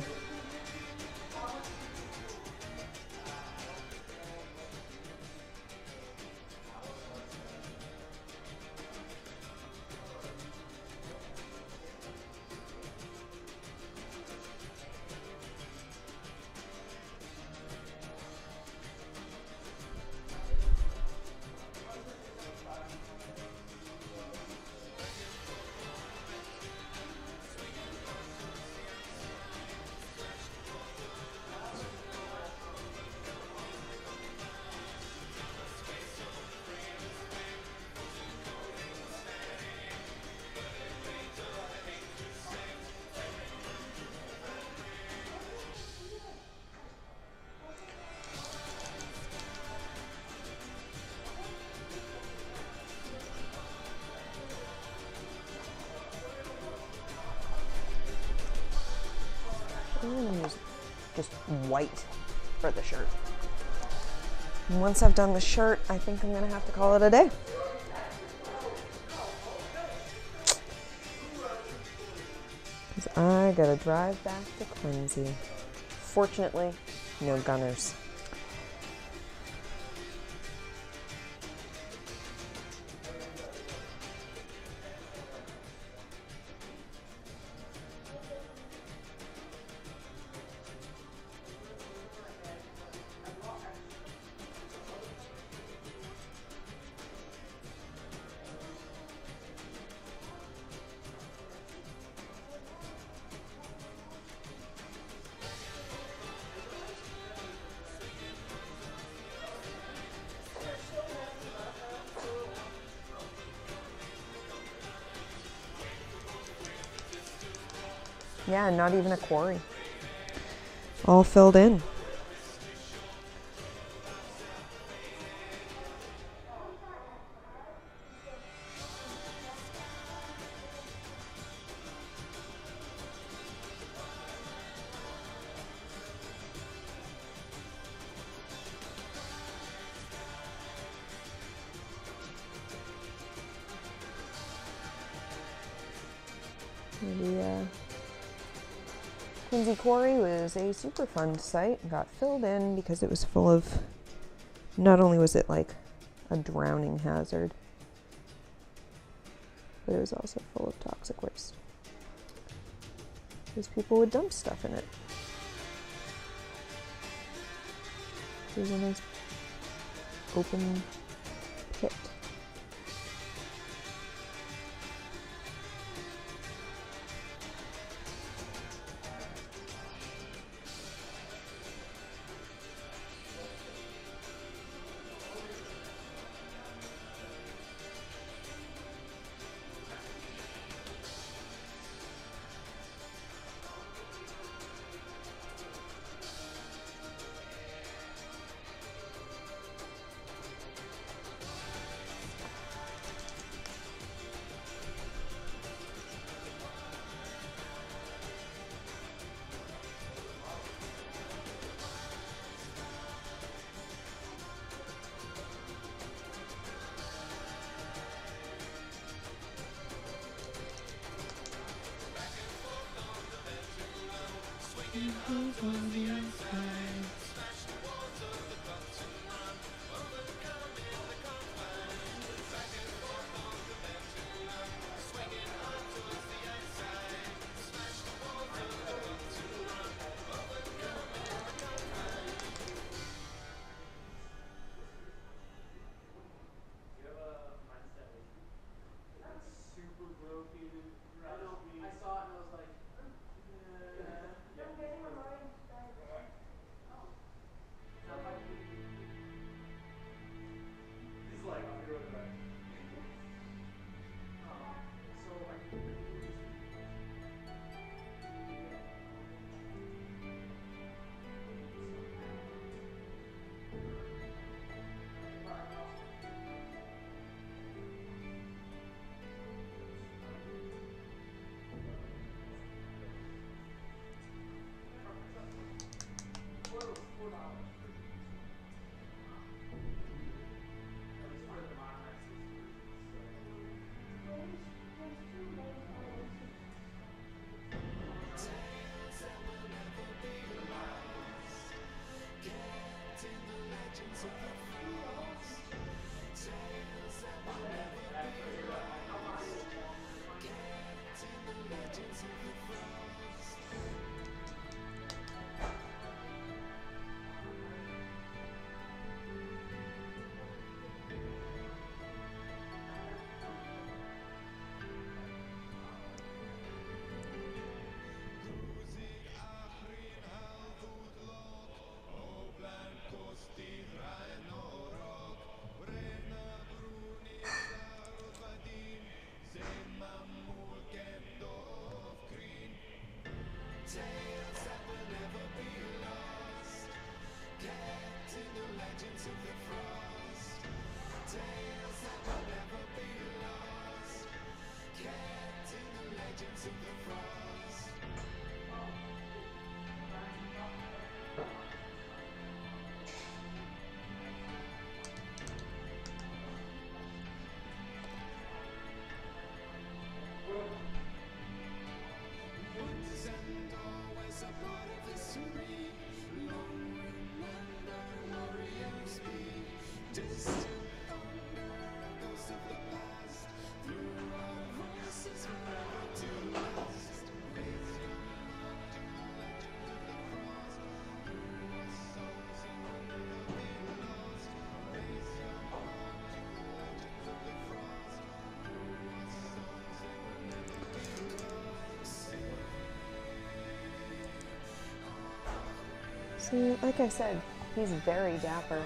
I'm gonna use just white for the shirt. And once I've done the shirt, I think I'm gonna have to call it a day. Because I gotta drive back to Quincy. Fortunately, no gunners. Yeah, not even a quarry. All filled in. The Quincy Quarry was a super fun site and got filled in because it was full of, not only was it like a drowning hazard, but it was also full of toxic waste. Because people would dump stuff in it. It was a nice open pit. So, like I said, he's very dapper.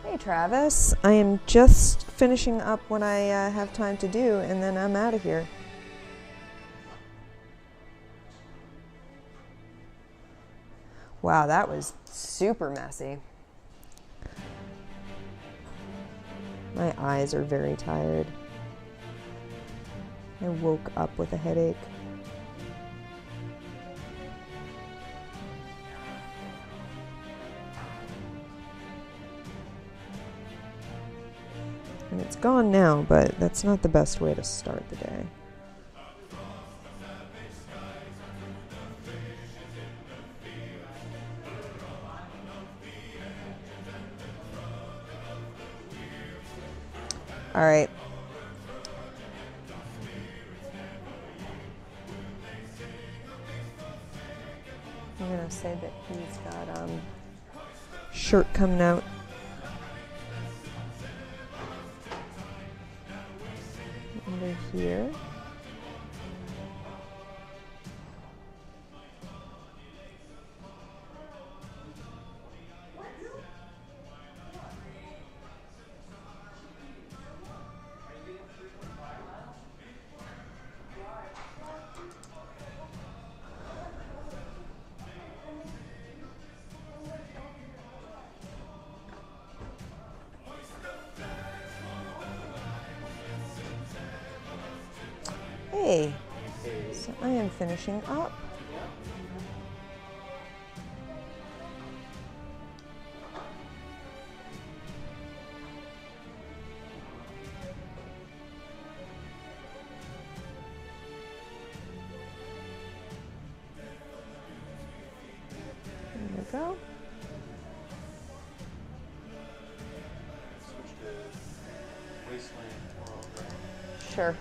Hey Travis, I am just finishing up what I have time to do, and then I'm out of here. Wow, that was super messy. My eyes are very tired. I woke up with a headache. And it's gone now, but that's not the best way to start the day. All right. I'm gonna say that he's got shirt coming out. Under here. Hey, so I am finishing up. There we go. Switch to Wasteland tomorrow, right? Sure.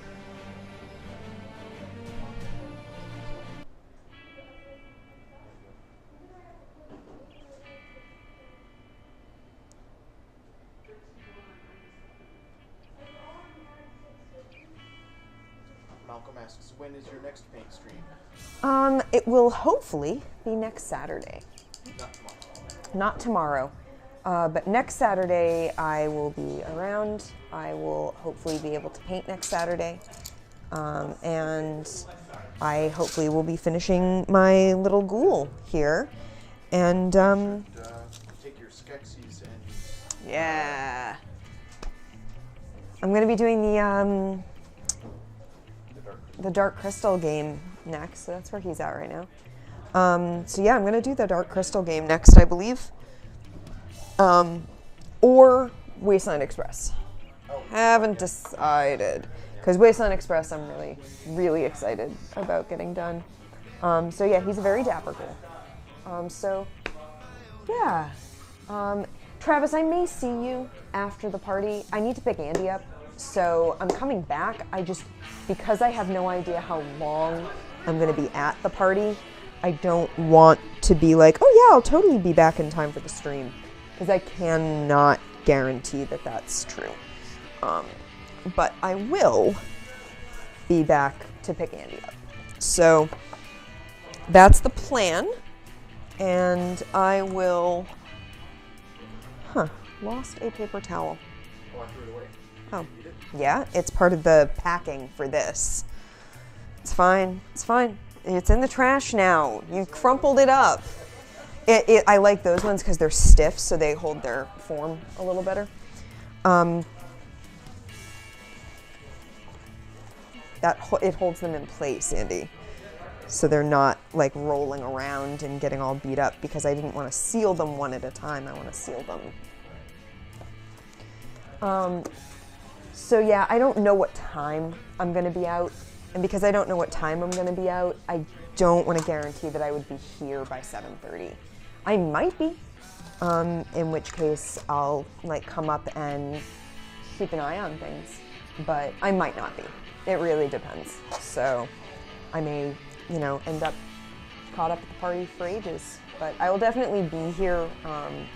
Malcolm asks, when is your next paint stream? It will hopefully be next Saturday. Not tomorrow. Not tomorrow, but next Saturday I will be around. I will hopefully be able to paint next Saturday, and I hopefully will be finishing my little ghoul here. And Take your Skeksis and yeah, I'm gonna be doing the Dark Crystal game next. So that's where he's at right now. So yeah, I'm gonna do the Dark Crystal game next, I believe. Or Wasteland Express. Haven't decided. Because Wasteland Express I'm really, really excited about getting done. So yeah, he's a very dapper ghoul. So yeah. Travis, I may see you after the party. I need to pick Andy up. So I'm coming back. Because I have no idea how long I'm gonna be at the party, I don't want to be like, oh yeah, I'll totally be back in time for the stream. Because I cannot guarantee that that's true. But I will be back to pick Andy up. So that's the plan. And I will, lost a paper towel. oh, I threw it away. Oh, yeah, it's part of the packing for this. It's fine, it's fine. It's in the trash now. You crumpled it up. I like those ones because they're stiff, so they hold their form a little better. it holds them in place, Andy. So they're not like rolling around and getting all beat up, because I didn't want to seal them one at a time. I want to seal them. So yeah, I don't know what time I'm going to be out. And because I don't know what time I'm going to be out, I don't want to guarantee that I would be here by 7:30. I might be, in which case I'll like come up and keep an eye on things, but I might not be. It really depends. So I may, you know, end up caught up at the party for ages, but I will definitely be here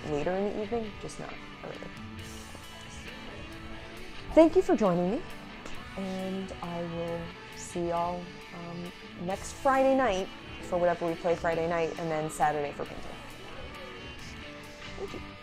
later in the evening, just not early. Thank you for joining me, and I will see y'all next Friday night for whatever we play Friday night, and then Saturday for painting. Thank you.